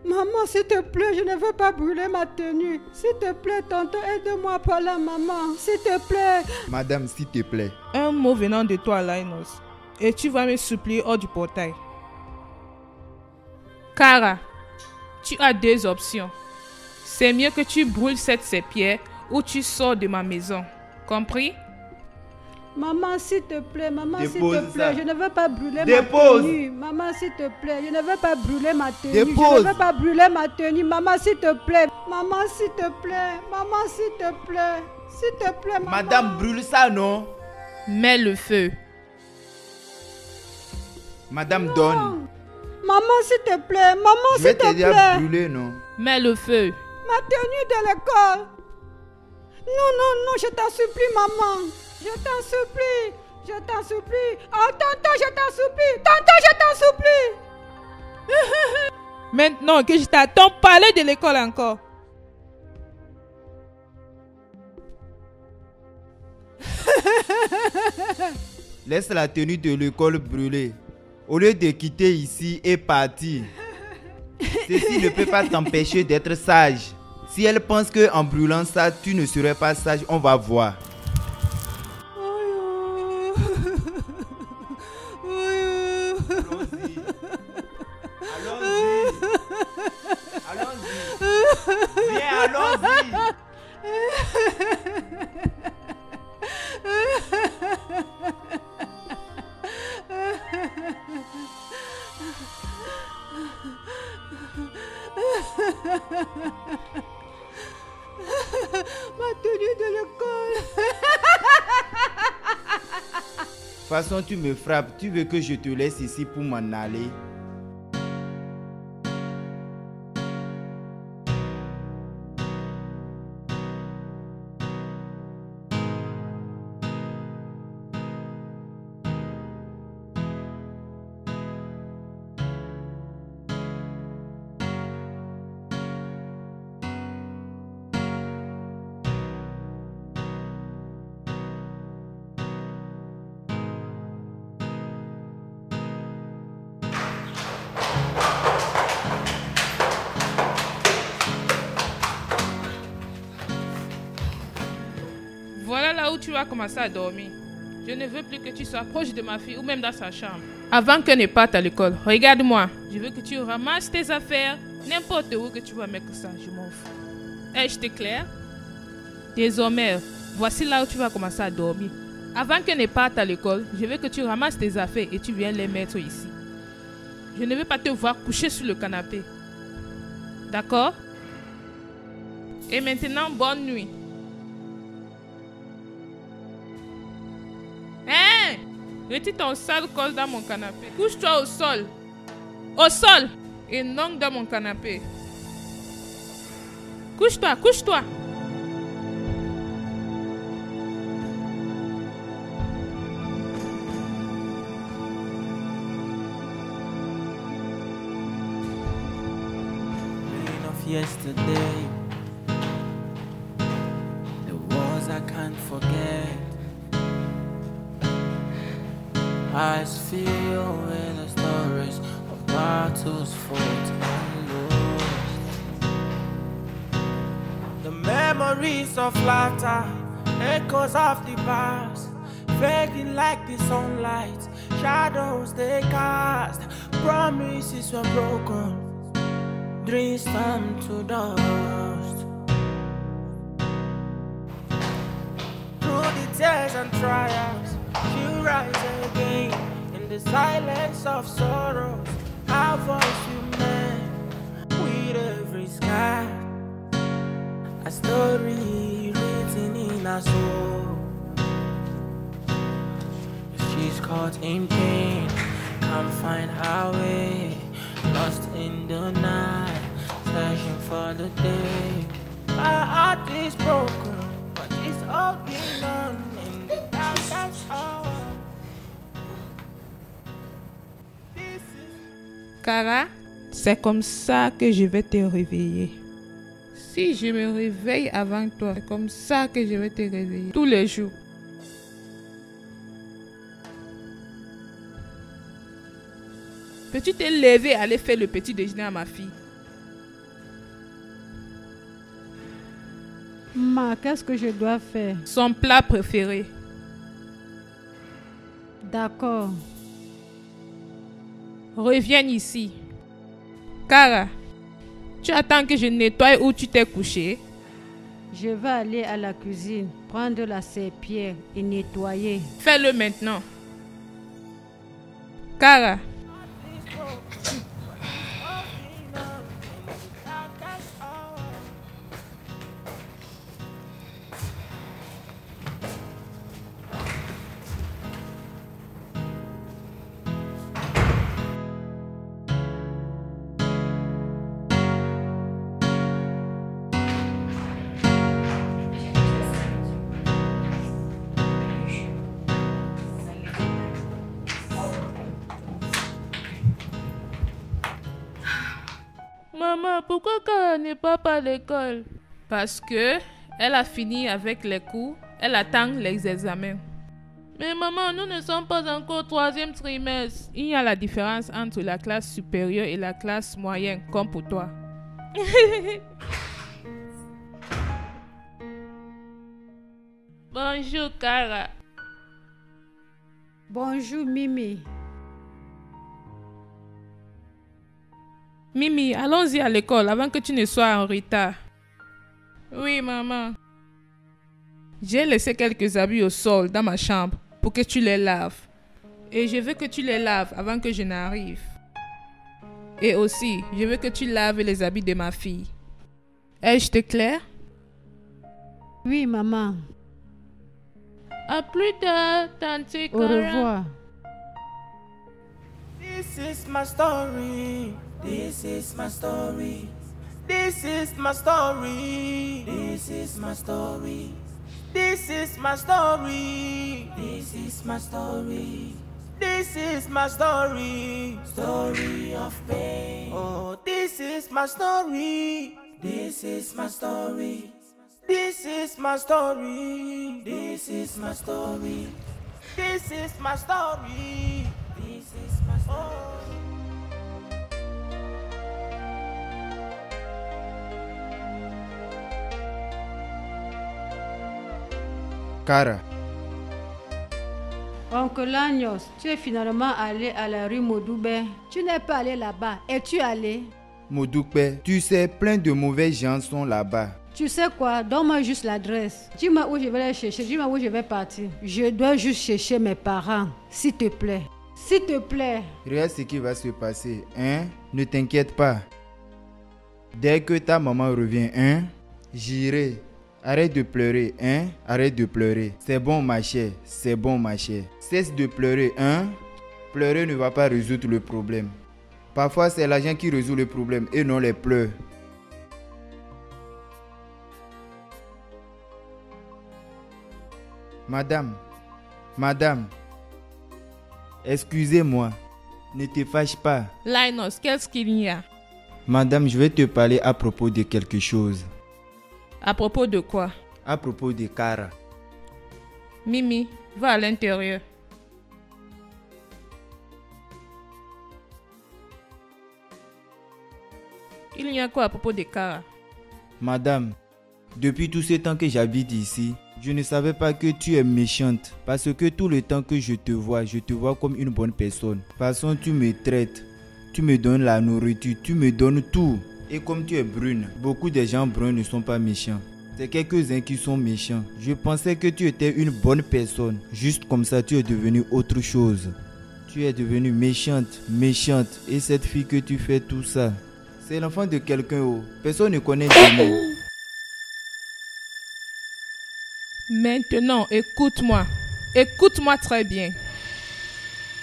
Maman, s'il te plaît, je ne veux pas brûler ma tenue. S'il te plaît, tonton, aide-moi par là, maman. S'il te plaît.
Madame, s'il te plaît.
Un mot venant de toi, Linus, et tu vas me supplier hors du portail.
Kara, tu as deux options. C'est mieux que tu brûles ces pierres ou tu sors de ma maison. Compris?
Maman, s'il te plaît, maman, s'il
Dépose
te plaît,
ça.
je ne veux pas brûler
Dépose.
ma tenue. Maman, s'il te plaît, je ne veux pas brûler ma tenue.
Dépose.
Je ne veux pas brûler ma tenue. Maman, s'il te plaît. Maman, s'il te plaît. Maman, s'il te plaît. S'il te plaît, maman.
Madame, brûle ça, non?
Mets le feu.
Madame, donne.
Maman, s'il te plaît. Maman,
Je vais
s'il te
t'aider à
plaît.
brûler, non?
Mets le feu.
Ma tenue de l'école. Non, non, non, je t'en supplie, maman. Je t'en supplie. Je t'en supplie. Oh, tonton, je t'en supplie. Tonton, je t'en supplie.
Maintenant que je t'attends parler de l'école encore.
Laisse la tenue de l'école brûler. Au lieu de quitter ici et partir. Ceci ne peut pas t'empêcher d'être sage. Si elle pense que en brûlant ça, tu ne serais pas sage, on va voir. Allons-y. Viens, allons-y.
Ma tenue de l'école.
De toute façon, tu me frappes. Tu veux que je te laisse ici pour m'en aller?
Voilà là où tu vas commencer à dormir. Je ne veux plus que tu sois proche de ma fille ou même dans sa chambre. Avant qu'elle ne parte à l'école, regarde-moi. Je veux que tu ramasses tes affaires, n'importe où que tu vas mettre ça, je m'en fous. Est-ce clair? Désormais, voici là où tu vas commencer à dormir. Avant qu'elle ne parte à l'école, je veux que tu ramasses tes affaires et tu viennes les mettre ici. Je ne veux pas te voir coucher sur le canapé. D'accord? Et maintenant, bonne nuit. Hein? Retire ton sale col dans mon canapé. Couche-toi au sol. Au sol. Et non dans mon canapé. Couche-toi, couche-toi.
Pain of yesterday, the wars I can't forget. Eyes filled with the stories of battles fought and lost. The memories of laughter, echoes of the past, fading like the sunlight, shadows they cast. Promises were broken, dreams turned to dust. Through the tears and trials, you rise again. again. In the silence of sorrow, our voice we met. With every sky, a story written in our soul. She's caught in pain, can't find her way. Lost in the night, searching for the day. My heart is broken, but it's all been done in the darkest hour.
Kara, c'est comme ça que je vais te réveiller. Si je me réveille avant toi, c'est comme ça que je vais te réveiller tous les jours. Peux-tu te lever et aller faire le petit déjeuner à ma fille?
Ma, qu'est-ce que je dois faire?
Son plat préféré.
D'accord.
Reviens ici. Kara, tu attends que je nettoie où tu t'es couché?
Je vais aller à la cuisine, prendre la serpillière et nettoyer.
Fais-le maintenant. Kara. Maman, pourquoi Kara n'est pas à l'école? Parce que elle a fini avec les cours, elle attend les examens. Mais maman, nous ne sommes pas encore au 3e trimestre. Il y a la différence entre la classe supérieure et la classe moyenne, comme pour toi. Bonjour Kara.
Bonjour Mimi.
Mimi, allons-y à l'école avant que tu ne sois en retard. Oui, maman. J'ai laissé quelques habits au sol dans ma chambre pour que tu les laves. Et je veux que tu les laves avant que je n'arrive. Et aussi, je veux que tu laves les habits de ma fille. Est-ce clair?
Oui, maman.
À plus tard, tante Kara.
Au revoir.
This is my story. This is my story. This is my story. This is my story. This is my story. This is my story. This is my story. Story of pain. Oh, this is my story. This is my story. This is my story. This is my story. This is my story. This is my story.
Kara,
Oncle Agnos, tu es finalement allé à la rue Maudoubé. Tu n'es pas allé là-bas. Es-tu allé?
Moudoupe, tu sais, plein de mauvais gens sont là-bas.
Tu sais quoi? Donne-moi juste l'adresse. Dis-moi où je vais les chercher. Dis-moi où je vais partir. Je dois juste chercher mes parents. S'il te plaît. S'il te plaît.
Regarde ce qui va se passer, hein? Ne t'inquiète pas. Dès que ta maman revient, hein? J'irai. Arrête de pleurer, hein? Arrête de pleurer. C'est bon, ma chère. C'est bon, ma chère. Cesse de pleurer, hein? Pleurer ne va pas résoudre le problème. Parfois, c'est l'argent qui résout le problème et non les pleurs. Madame, excusez-moi, ne te fâche pas.
Linus, qu'est-ce qu'il y a?
Madame, je vais te parler à propos de quelque chose.
À propos de quoi?
À propos de Kara.
Mimi, va à l'intérieur. Il y a quoi à propos de Kara?
Madame, depuis tout ce temps que j'habite ici, je ne savais pas que tu es méchante. Parce que tout le temps que je te vois comme une bonne personne. De toute façon, tu me traites, tu me donnes la nourriture, tu me donnes tout. Et comme tu es brune, beaucoup de gens bruns ne sont pas méchants.
C'est quelques-uns qui sont méchants. Je pensais que tu étais une bonne personne. Juste comme ça, tu es devenue autre chose. Tu es devenue méchante. Et cette fille que tu fais tout ça, c'est l'enfant de quelqu'un. Oh. Personne ne connaît jamais.
Maintenant, écoute-moi. Écoute-moi très bien.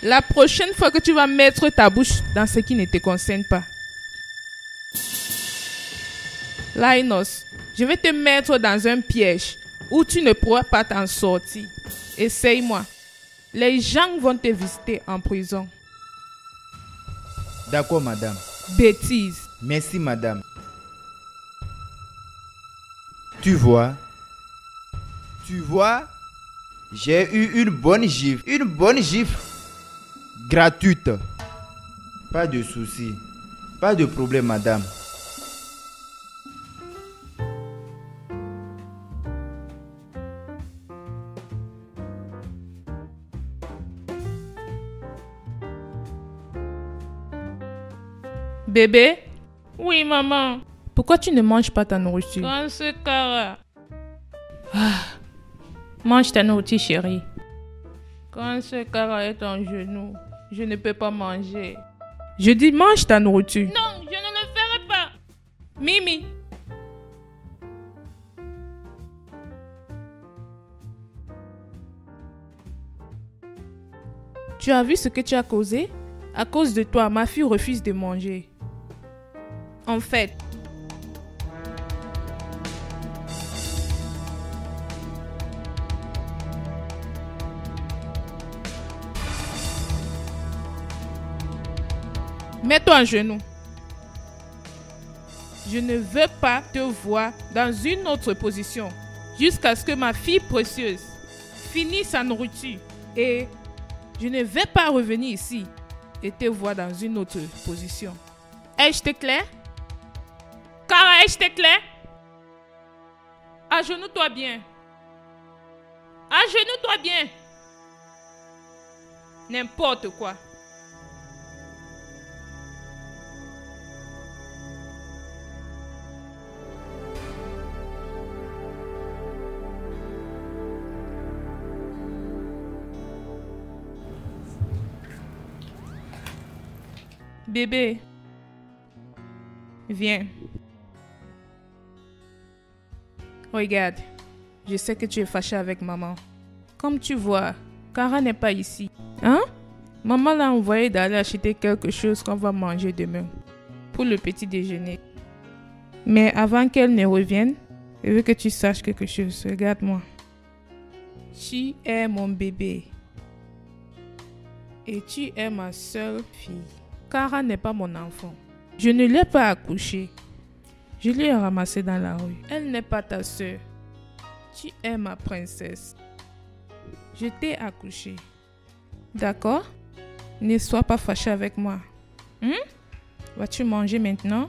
La prochaine fois que tu vas mettre ta bouche dans ce qui ne te concerne pas. Linus, je vais te mettre dans un piège où tu ne pourras pas t'en sortir. Essaye-moi. Les gens vont te visiter en prison.
D'accord, madame.
Bêtise.
Merci, madame. Tu vois, j'ai eu une bonne gifle. Gratuite. Pas de souci. Pas de problème, madame.
Bébé,
Oui, maman.
pourquoi tu ne manges pas ta nourriture?
Quand ce Cara.
Mange ta nourriture, chérie.
Quand ce Cara est en genou, je ne peux pas manger.
Je dis mange ta nourriture.
Non, je ne le ferai pas.
Mimi. Tu as vu ce que tu as causé? À cause de toi, ma fille refuse de manger. En fait, mets-toi à genoux. Je ne veux pas te voir dans une autre position jusqu'à ce que ma fille précieuse finisse sa nourriture. Et je ne vais pas revenir ici et te voir dans une autre position. Est-ce clair?
Cara, est-ce clair? Agenouille-toi bien. Agenouille-toi bien. N'importe quoi.
Bébé, viens. Regarde, je sais que tu es fâché avec maman. Comme tu vois, Cara n'est pas ici. Hein? Maman l'a envoyé d'aller acheter quelque chose qu'on va manger demain pour le petit déjeuner. Mais avant qu'elle ne revienne, je veux que tu saches quelque chose. Regarde-moi. Tu es mon bébé. Et tu es ma seule fille. Cara n'est pas mon enfant. Je ne l'ai pas accouchée. Je l'ai ramassée dans la rue. Elle n'est pas ta soeur. Tu es ma princesse. Je t'ai accouchée. D'accord? Ne sois pas fâché avec moi. Vas-tu manger maintenant?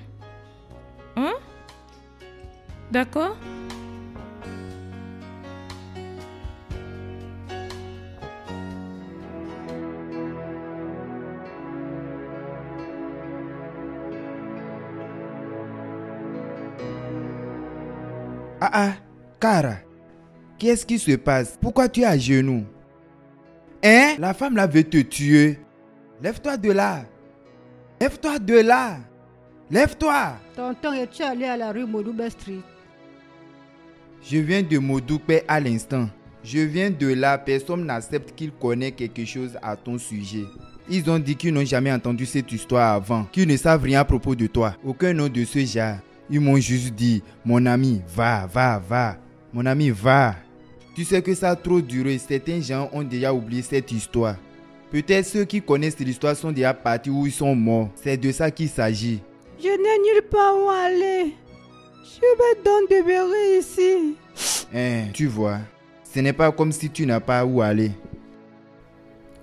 D'accord?
Cara, qu'est-ce qui se passe? Pourquoi tu es à genoux? Hein? La femme là veut te tuer. Lève-toi de là. Lève-toi de là. Lève-toi.
Tonton, es-tu allé à la rue Modoube Street?
Je viens de Modoupe à l'instant. Je viens de là. Personne n'accepte qu'il connaît quelque chose à ton sujet. Ils ont dit qu'ils n'ont jamais entendu cette histoire avant. Qu'ils ne savent rien à propos de toi. Aucun nom de ce genre. Ils m'ont juste dit, mon ami, va. Mon ami, va. Tu sais que ça a trop duré. Certains gens ont déjà oublié cette histoire. Peut-être ceux qui connaissent l'histoire sont déjà partis ou ils sont morts. C'est de ça qu'il s'agit.
Je n'ai nulle part où aller. Je vais donc demeurer ici.
Tu vois, ce n'est pas comme si tu n'as pas où aller.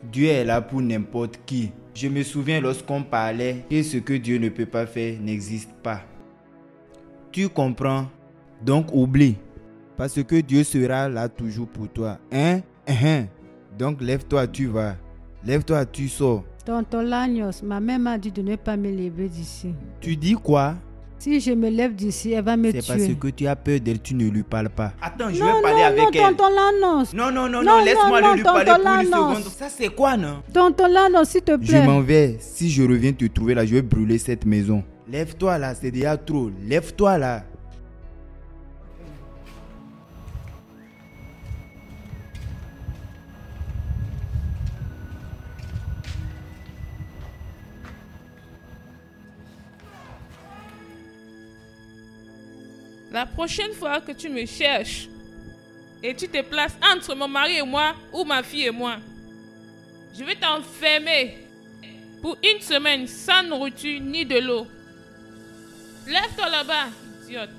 Dieu est là pour n'importe qui. Je me souviens lorsqu'on parlait que ce que Dieu ne peut pas faire n'existe pas. Tu comprends? Donc oublie. Parce que Dieu sera là toujours pour toi. Donc lève-toi, tu vas. Lève-toi, tu sors.
Tonton Lagnos, ma mère m'a dit de ne pas me lever d'ici.
Tu dis quoi?
Si je me lève d'ici, elle va me tuer.
C'est parce que tu as peur d'elle, tu ne lui parles pas. Attends, je
Non,
vais parler
non,
avec
non,
elle.
tonton Lanos.
Non, non, non,
Non,
non, laisse-moi
non,
lui
non,
parler
tonton
pour une
Lanos.
seconde. Ça, c'est quoi, non?
Tonton Lanos, s'il te
Je
plaît.
m'en vais. Si je reviens te trouver là, je vais brûler cette maison.
Lève-toi là, c'est déjà trop. Lève-toi là.
La prochaine fois que tu me cherches et tu te places entre mon mari et moi ou ma fille et moi, je vais t'enfermer pour une semaine sans nourriture ni de l'eau. Lève-toi là-bas, idiote.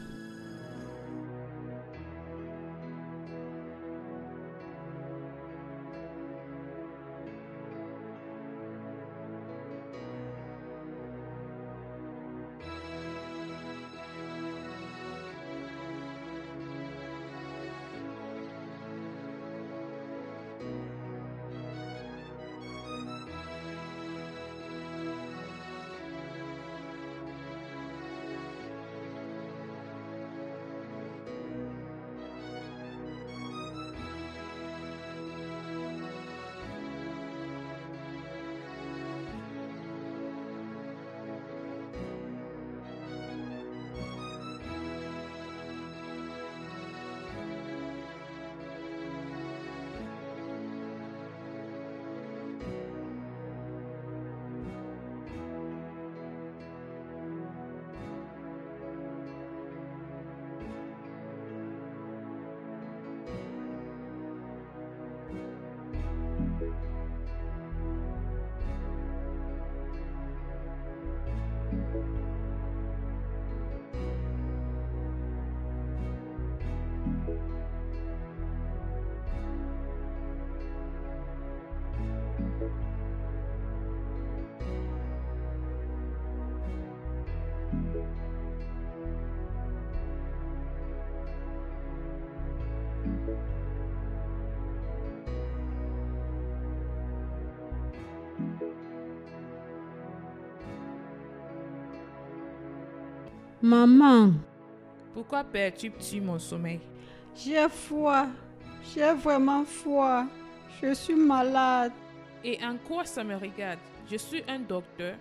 Maman,
Pourquoi perturbes-tu mon sommeil?
j'ai froid. J'ai vraiment froid. Je suis malade.
Et en quoi ça me regarde? Je suis un docteur.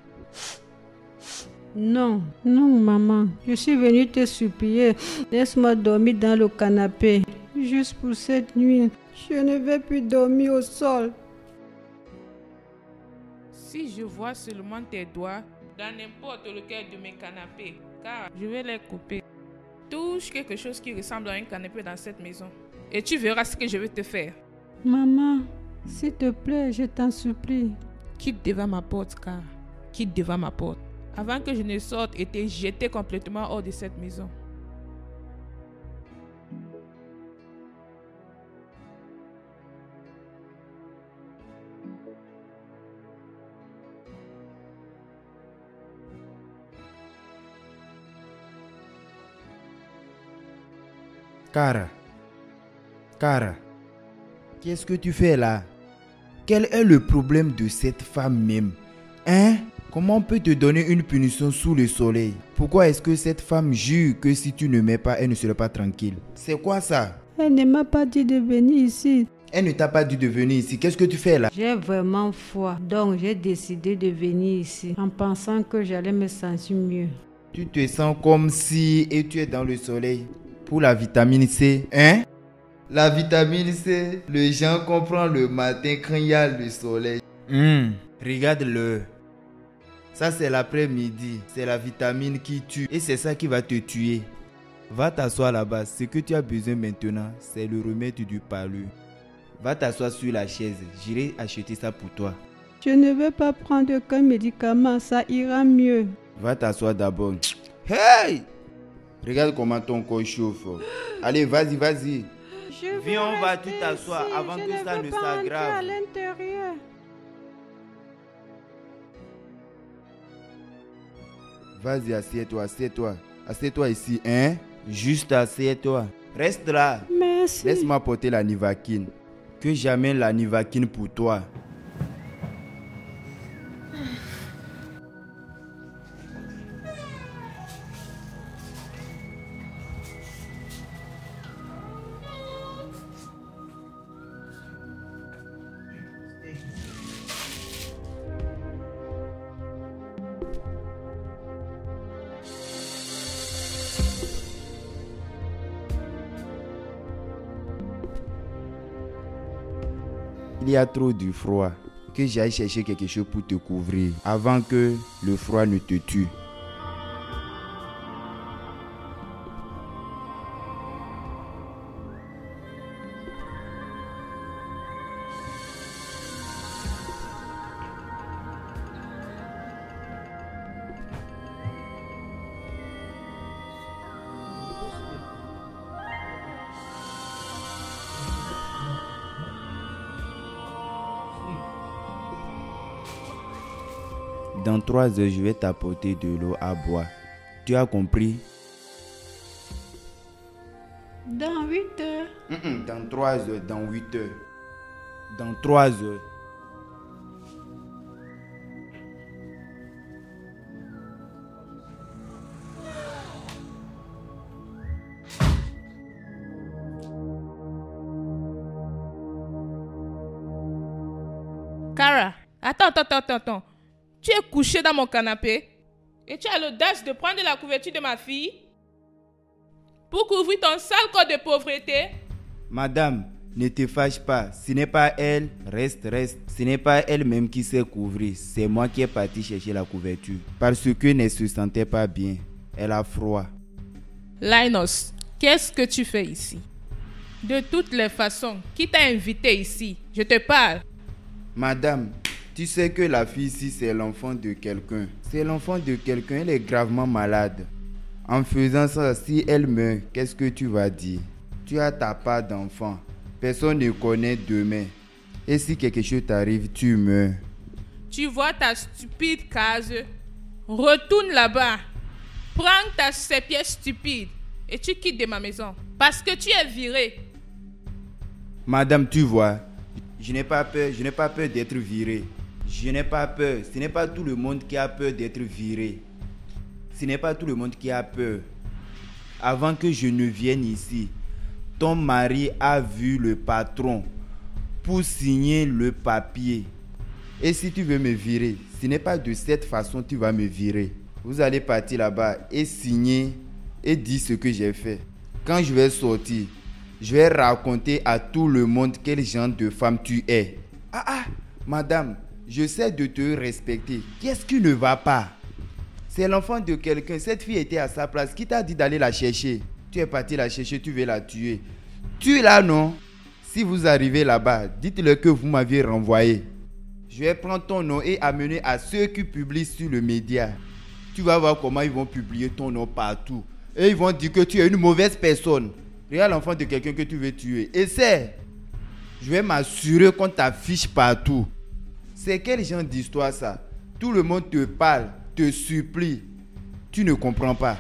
Non, non, maman. Je suis venue te supplier. Laisse-moi dormir dans le canapé. Juste pour cette nuit. Je ne vais plus dormir au sol.
Si je vois seulement tes doigts dans n'importe lequel de mes canapés, car je vais les couper. Touche quelque chose qui ressemble à un canapé dans cette maison et tu verras ce que je vais te faire.
Maman, s'il te plaît, je t'en supplie.
Quitte devant ma porte, car quitte devant ma porte. Avant que je ne sorte et t'ai jeté complètement hors de cette maison.
Cara, qu'est-ce que tu fais là? Quel est le problème de cette femme même? Hein? Comment on peut te donner une punition sous le soleil? Pourquoi est-ce que cette femme jure que si tu ne m'aimes pas, elle ne sera pas tranquille? C'est quoi ça?
Elle ne m'a pas dit de venir ici.
Elle ne t'a pas dit de venir ici. Qu'est-ce que tu fais là?
J'ai vraiment froid. Donc j'ai décidé de venir ici en pensant que j'allais me sentir mieux.
Tu te sens comme si et tu es dans le soleil. Pour la vitamine C, hein? La vitamine C, les gens comprennent le matin quand il y a le soleil. Regarde-le. Ça c'est l'après-midi. C'est la vitamine qui tue. Et c'est ça qui va te tuer. Va t'asseoir là-bas. Ce que tu as besoin maintenant, c'est le remède du palu. Va t'asseoir sur la chaise. J'irai acheter ça pour toi.
Je ne veux pas prendre aucun médicament. Ça ira mieux.
Va t'asseoir d'abord. Hey! Regarde comment ton corps chauffe. Allez, vas-y, vas-y.
Viens, on va tout t'asseoir avant que ça ne s'aggrave.
À l'intérieur.
Vas-y, assieds-toi, assieds-toi. Assieds-toi ici, hein?
Juste assieds-toi. Reste là.
Merci.
Laisse-moi porter la Nivaquine. Que j'amène la Nivaquine pour toi. il y a trop de froid. Que j'aille chercher quelque chose pour te couvrir avant que le froid ne te tue. Dans 3 heures, je vais t'apporter de l'eau à boire. Tu as compris?
Dans 8 heures.
Dans 3 heures, dans 8 heures. Dans 3 heures.
Kara, attends. Tu es couché dans mon canapé et tu as l'audace de prendre la couverture de ma fille pour couvrir ton sale corps de pauvreté.
Madame, ne te fâche pas. Ce n'est pas elle, reste. Ce n'est pas elle-même qui s'est couvrie. C'est moi qui est parti chercher la couverture. Parce qu'elle ne se sentait pas bien. Elle a froid.
Linus, qu'est-ce que tu fais ici? De toutes les façons, qui t'a invité ici? Je te parle.
Madame, tu sais que la fille ici, c'est l'enfant de quelqu'un. C'est l'enfant de quelqu'un, elle est gravement malade. En faisant ça, si elle meurt, qu'est-ce que tu vas dire? Tu as ta part d'enfant. Personne ne connaît demain. Et si quelque chose t'arrive, tu meurs.
Tu vois ta stupide case? Retourne là-bas. Prends ces pièces stupides et tu quittes de ma maison. Parce que tu es viré.
Madame, tu vois, je n'ai pas peur d'être viré. Je n'ai pas peur. Ce n'est pas tout le monde qui a peur d'être viré. Ce n'est pas tout le monde qui a peur. Avant que je ne vienne ici, ton mari a vu le patron pour signer le papier. Et si tu veux me virer, ce n'est pas de cette façon que tu vas me virer. Vous allez partir là-bas et signer et dire ce que j'ai fait. Quand je vais sortir, je vais raconter à tout le monde quel genre de femme tu es. Madame, je sais de te respecter. Qu'est-ce qui ne va pas? C'est l'enfant de quelqu'un. Cette fille était à sa place. Qui t'a dit d'aller la chercher? Tu es parti la chercher, tu veux la tuer. Tue-la, non? Si vous arrivez là-bas, dites-leur que vous m'aviez renvoyé. Je vais prendre ton nom et amener à ceux qui publient sur le média. Tu vas voir comment ils vont publier ton nom partout. Et ils vont dire que tu es une mauvaise personne. Regarde l'enfant de quelqu'un que tu veux tuer. Essaie. Je vais m'assurer qu'on t'affiche partout. C'est quel genre d'histoire ça? Tout le monde te parle, te supplie. Tu ne comprends pas.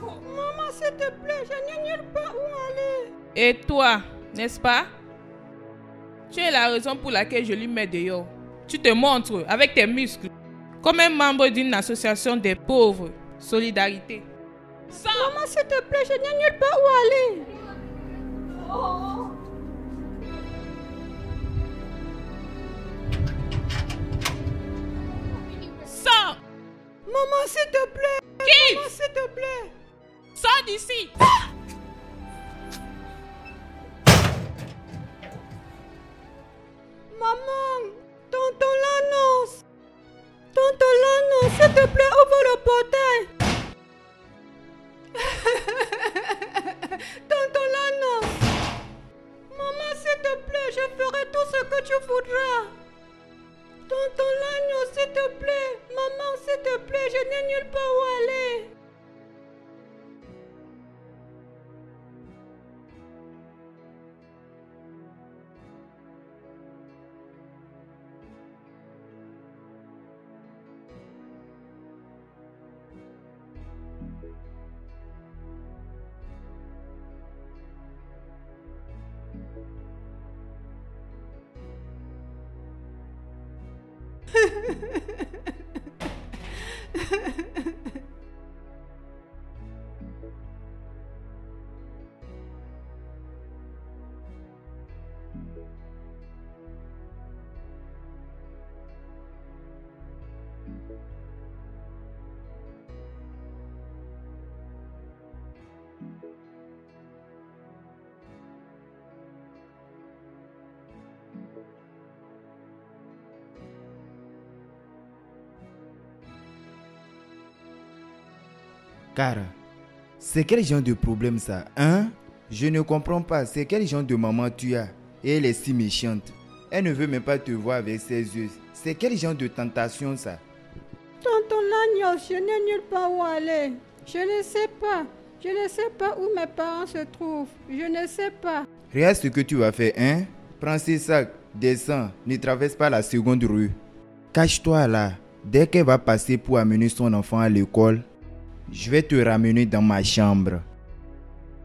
Maman, s'il te plaît, je n'ignore pas où aller.
Et toi, n'est-ce pas? Tu es la raison pour laquelle je lui mets dehors. Tu te montres avec tes muscles comme un membre d'une association des pauvres. Solidarité.
Maman, s'il te plaît, je n'ignore pas où aller.
Sors!
Maman, s'il te plaît.
Quitte!
Maman, s'il te plaît.
Sors d'ici!
Maman, tonton Lanos. Tonton Lanos, s'il te plaît, ouvre le portail. Tonton Lanos. Maman, s'il te plaît, je ferai tout ce que tu voudras. Tonton Lanos, s'il te plaît. Maman, s'il te plaît, je n'ai nulle part où aller.
Cara, c'est quel genre de problème ça, hein? Je ne comprends pas, c'est quel genre de maman tu as? Et elle est si méchante. Elle ne veut même pas te voir avec ses yeux. C'est quel genre de tentation ça?
Tonton Lagnos, je n'ai nulle part où aller. Je ne sais pas. Je ne sais pas où mes parents se trouvent. Je ne sais pas.
Regarde ce que tu vas faire, hein? Prends ces sacs, descends, ne traverse pas la seconde rue. Cache-toi là. Dès qu'elle va passer pour amener son enfant à l'école, je vais te ramener dans ma chambre.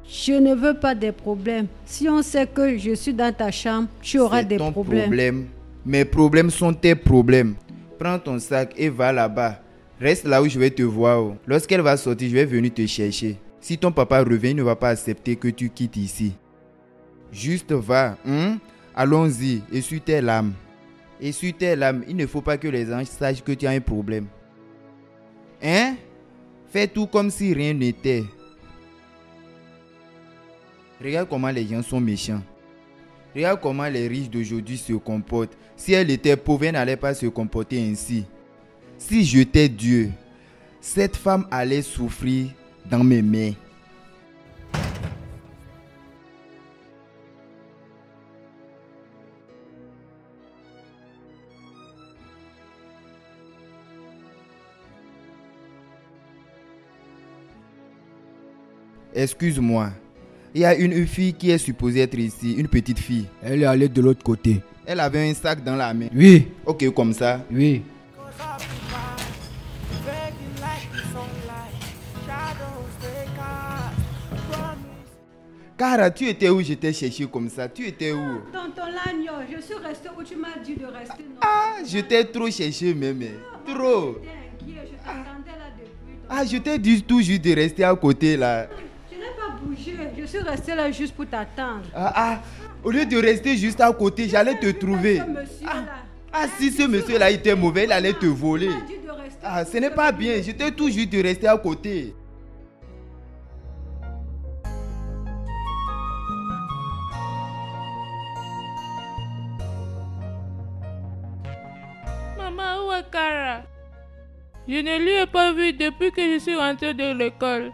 Je ne veux pas des problèmes. Si on sait que je suis dans ta chambre, tu auras des problèmes.
Problème. Mes problèmes sont tes problèmes. Prends ton sac et va là-bas. Reste là où je vais te voir. Lorsqu'elle va sortir, je vais venir te chercher. Si ton papa revient, il ne va pas accepter que tu quittes ici. Juste va. Allons-y. Essuie tes larmes. Essuie tes larmes. Il ne faut pas que les anges sachent que tu as un problème. Hein? Fais tout comme si rien n'était. Regarde comment les gens sont méchants. Regarde comment les riches d'aujourd'hui se comportent. Si elle était pauvre, elle n'allait pas se comporter ainsi. Si j'étais Dieu, cette femme allait souffrir dans mes mains. Excuse-moi. Il y a une fille qui est supposée être ici, une petite fille.
Elle est allée de l'autre côté.
Elle avait un sac dans la main.
Oui.
Ok, comme ça.
Oui.
Cara, tu étais où? J'étais cherché comme ça. Tu étais où?
Tonton Lagnos, je suis resté où tu m'as dit de rester. Non.
Ah, je t'ai trop cherché même. Trop.
J'étais inquiet, je t'attendais là depuis.
Ah, je t'ai dit tout juste de rester à côté là.
Je n'ai pas bougé, je suis resté là juste pour t'attendre.
Au lieu de rester juste à côté, j'allais te trouver. Si ce monsieur-là était mauvais, il allait te voler. Ce n'est pas bien, je t'ai tout juste de rester à côté.
Maman, où est Cara? Je ne lui ai pas vu depuis que je suis rentrée de l'école.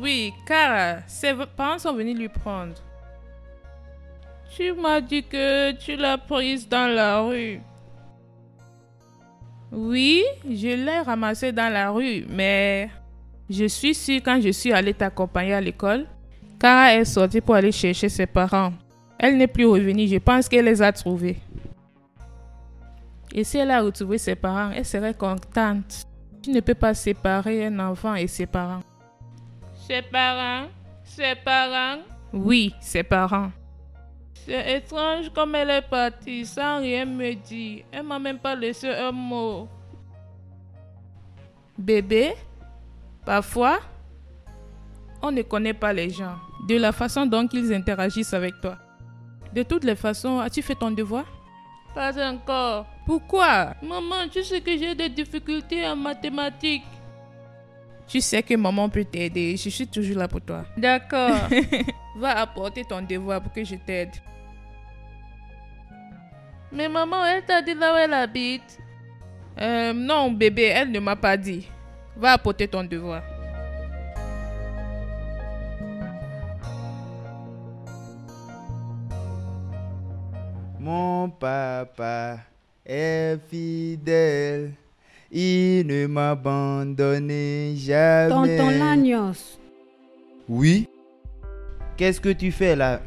Oui, Cara, ses parents sont venus lui prendre. Tu m'as dit que tu l'as prise dans la rue. Oui, je l'ai ramassée dans la rue, mais je suis sûre quand je suis allée t'accompagner à l'école, Cara est sortie pour aller chercher ses parents. Elle n'est plus revenue, je pense qu'elle les a trouvés. Et si elle a retrouvé ses parents, elle serait contente. Tu ne peux pas séparer un enfant et ses parents. Ses parents? Ses parents? Oui, ses parents. C'est étrange comme elle est partie sans rien me dire. Elle m'a même pas laissé un mot. Bébé, parfois, on ne connaît pas les gens de la façon dont ils interagissent avec toi. De toutes les façons, as-tu fait ton devoir? Pas encore. Pourquoi? Maman, tu sais que j'ai des difficultés en mathématiques. Tu sais que maman peut t'aider. Je suis toujours là pour toi. D'accord. Va apporter ton devoir pour que je t'aide. Mais maman, elle t'a dit là où elle habite? Non, bébé, elle ne m'a pas dit. Va apporter ton devoir.
Mon papa est fidèle. Il ne m'abandonne jamais.
Tonton Lagnos.
Oui? Qu'est-ce que tu fais là?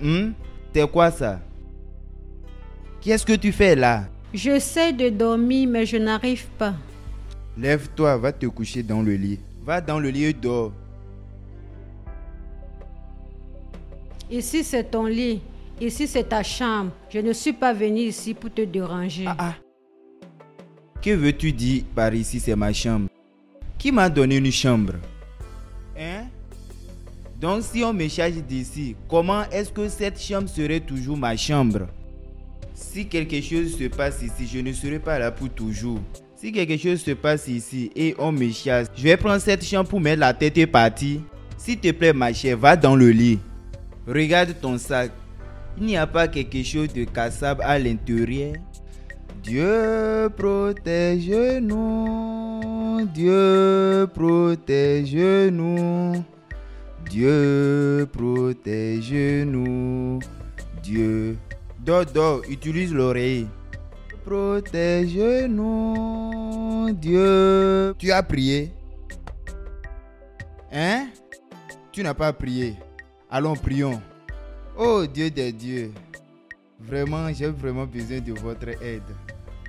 C'est quoi ça? Qu'est-ce que tu fais là?
J'essaie de dormir, mais je n'arrive pas.
Lève-toi, va te coucher dans le lit. Va dans le lit et dors.
Ici, c'est ton lit. Ici, c'est ta chambre. Je ne suis pas venue ici pour te déranger.
Que veux-tu dire par ici, c'est ma chambre? Qui m'a donné une chambre? Donc, si on me charge d'ici, comment est-ce que cette chambre serait toujours ma chambre? Si quelque chose se passe ici, je ne serai pas là pour toujours. Si quelque chose se passe ici et on me chasse, je vais prendre cette chambre pour mettre la tête et partir. S'il te plaît, ma chère, va dans le lit. Regarde ton sac. Il n'y a pas quelque chose de cassable à l'intérieur. Dieu protège-nous Dieu protège-nous. Dieu protège-nous. Dieu. Dors, utilise l'oreille. Protège-nous, Dieu. Tu as prié? Hein? Tu n'as pas prié. Allons, prions. Oh Dieu des dieux. Vraiment, j'ai vraiment besoin de votre aide.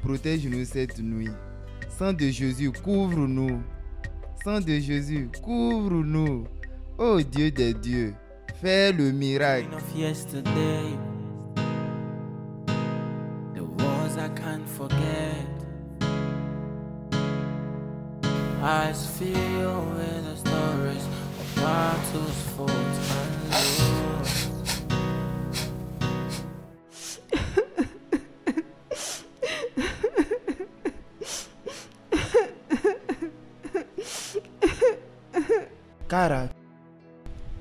Protège-nous cette nuit. Sang de Jésus, couvre-nous. Sang de Jésus, couvre-nous. Oh Dieu des dieux, fais le miracle.
Of yesterday, the wars I can't forget. Eyes filled with the stories of battles fought and lost.
Cara,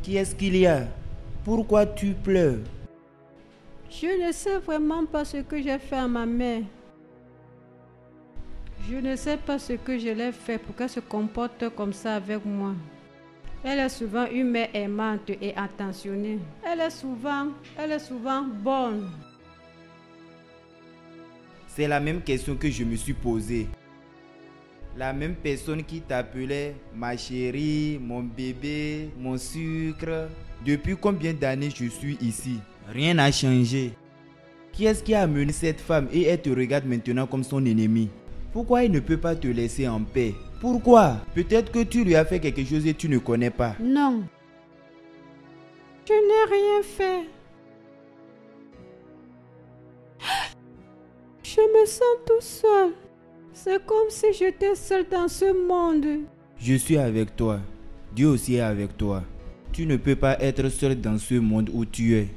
qui est-ce qu'il y a? Pourquoi tu pleures?
Je ne sais vraiment pas ce que j'ai fait à ma mère. Je ne sais pas ce que je l'ai fait pour qu'elle se comporte comme ça avec moi. Elle est souvent une mère aimante et attentionnée. Elle est souvent bonne.
C'est la même question que je me suis posée. La même personne qui t'appelait ma chérie, mon bébé, mon sucre. Depuis combien d'années je suis ici? Rien n'a changé. Qui est-ce qui a amené cette femme et elle te regarde maintenant comme son ennemi? Pourquoi il ne peut pas te laisser en paix? Pourquoi? Peut-être que tu lui as fait quelque chose et tu ne connais pas.
Non. Je n'ai rien fait. Je me sens tout seul. C'est comme si j'étais seul dans ce monde.
Je suis avec toi. Dieu aussi est avec toi. Tu ne peux pas être seul dans ce monde où tu es.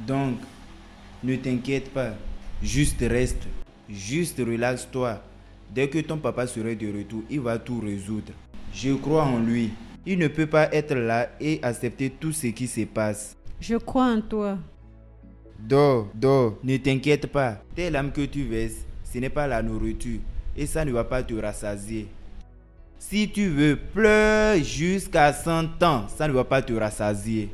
Donc, ne t'inquiète pas. Juste reste. Juste relaxe-toi. Dès que ton papa sera de retour, il va tout résoudre. Je crois en lui. Il ne peut pas être là et accepter tout ce qui se passe.
Je crois en toi.
Dors. Ne t'inquiète pas. Tes larmes que tu verses, ce n'est pas la nourriture et ça ne va pas te rassasier. Si tu veux, pleure jusqu'à 100 ans, ça ne va pas te rassasier.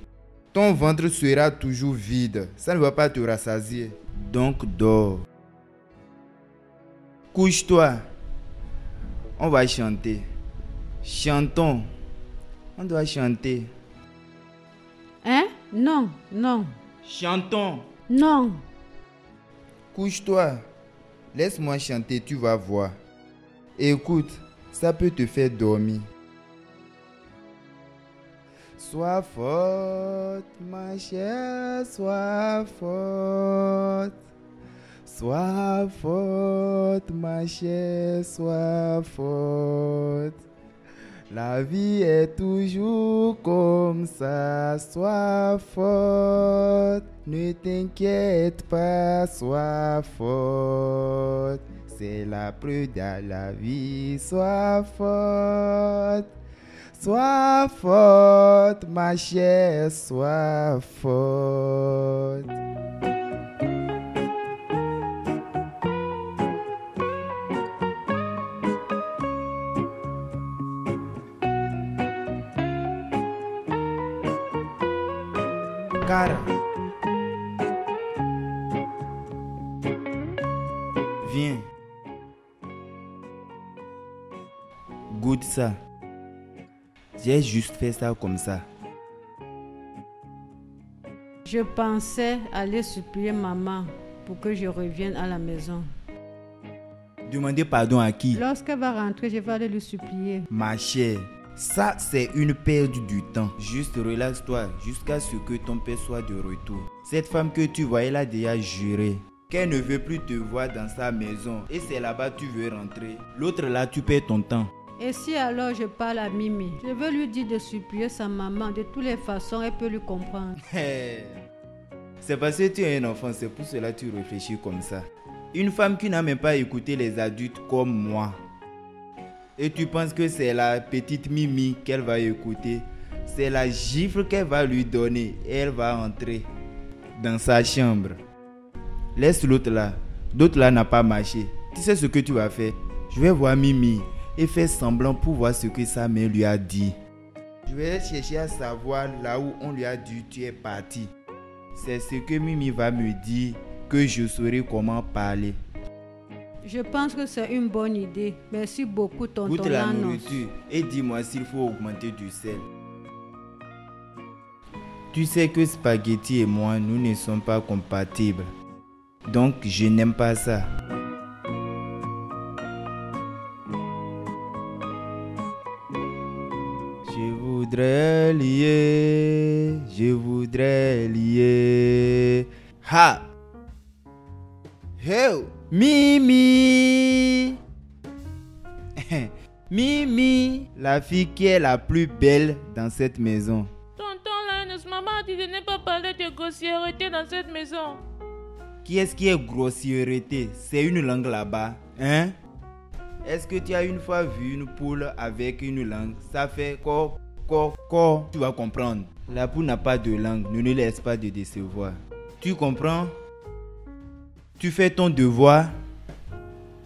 Ton ventre sera toujours vide, ça ne va pas te rassasier. Donc dors. Couche-toi. On va chanter. Chantons. On doit chanter.
Hein? Non.
Chantons.
Non.
Couche-toi. Laisse-moi chanter, tu vas voir. Écoute, ça peut te faire dormir. Sois forte, ma chère, sois forte. Sois forte, ma chère, sois forte. La vie est toujours comme ça, sois forte. Ne t'inquiète pas, sois forte. C'est la preuve de la vie, sois forte. Sois forte, ma chère, sois forte. Cara, viens, goûte ça. J'ai juste fait ça comme ça.
Je pensais aller supplier maman pour que je revienne à la maison.
Demander pardon à qui?
Lorsqu'elle va rentrer, je vais aller lui supplier.
Ma chère, ça c'est une perte du temps. Juste relaxe-toi jusqu'à ce que ton père soit de retour. Cette femme que tu vois, elle a déjà juré qu'elle ne veut plus te voir dans sa maison. Et c'est là-bas que tu veux rentrer. L'autre là, tu perds ton temps.
Et si alors je parle à Mimi, je veux lui dire de supplier sa maman. De toutes les façons, elle peut lui comprendre.
C'est parce que tu es un enfant, c'est pour cela que tu réfléchis comme ça. Une femme qui n'a même pas écouté les adultes comme moi. Et tu penses que c'est la petite Mimi qu'elle va écouter. C'est la gifle qu'elle va lui donner. Et elle va entrer dans sa chambre. Laisse l'autre là. L'autre là n'a pas marché. Tu sais ce que tu vas faire? Je vais voir Mimi. et fait semblant pour voir ce que sa mère lui a dit. Je vais chercher à savoir là où on lui a dit tu es parti. C'est ce que Mimi va me dire que je saurai comment parler.
Je pense que c'est une bonne idée. Merci beaucoup, tonton
Goûte la
Lanos.
nourriture et dis-moi s'il faut augmenter du sel. Tu sais que Spaghetti et moi, nous ne sommes pas compatibles. Donc, je n'aime pas ça. Je voudrais lier. Ha! Hey! Mimi! Mimi, la fille qui est la plus belle dans cette maison.
Tonton Linus, maman a dit de ne pas parler de grossièreté dans cette maison.
Qui est-ce qui est grossièreté? C'est une langue là-bas, hein? Est-ce que tu as une fois vu une poule avec une langue? Ça fait quoi? Tu vas comprendre. La poule n'a pas de langue, ne laisse pas de décevoir. Tu comprends? Tu fais ton devoir.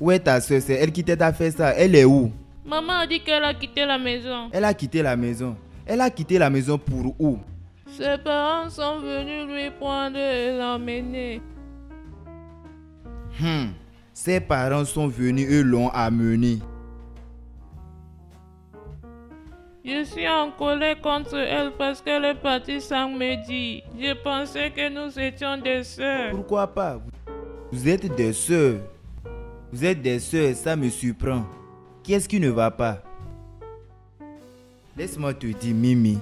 Où est ta soeur? C'est elle qui t'aide à faire ça. Elle est où?
Maman a dit qu'elle a quitté la maison.
Elle a quitté la maison. Elle a quitté la maison pour où?
Ses parents sont venus lui prendre et l'emmener.
Ses parents sont venus et l'ont amené.
Je suis en colère contre elle parce qu'elle est partie sans me dire. Je pensais que nous étions des sœurs.
Pourquoi pas? Vous êtes des sœurs. Vous êtes des sœurs, ça me surprend. Qu'est-ce qui ne va pas? Laisse-moi te dire, Mimi,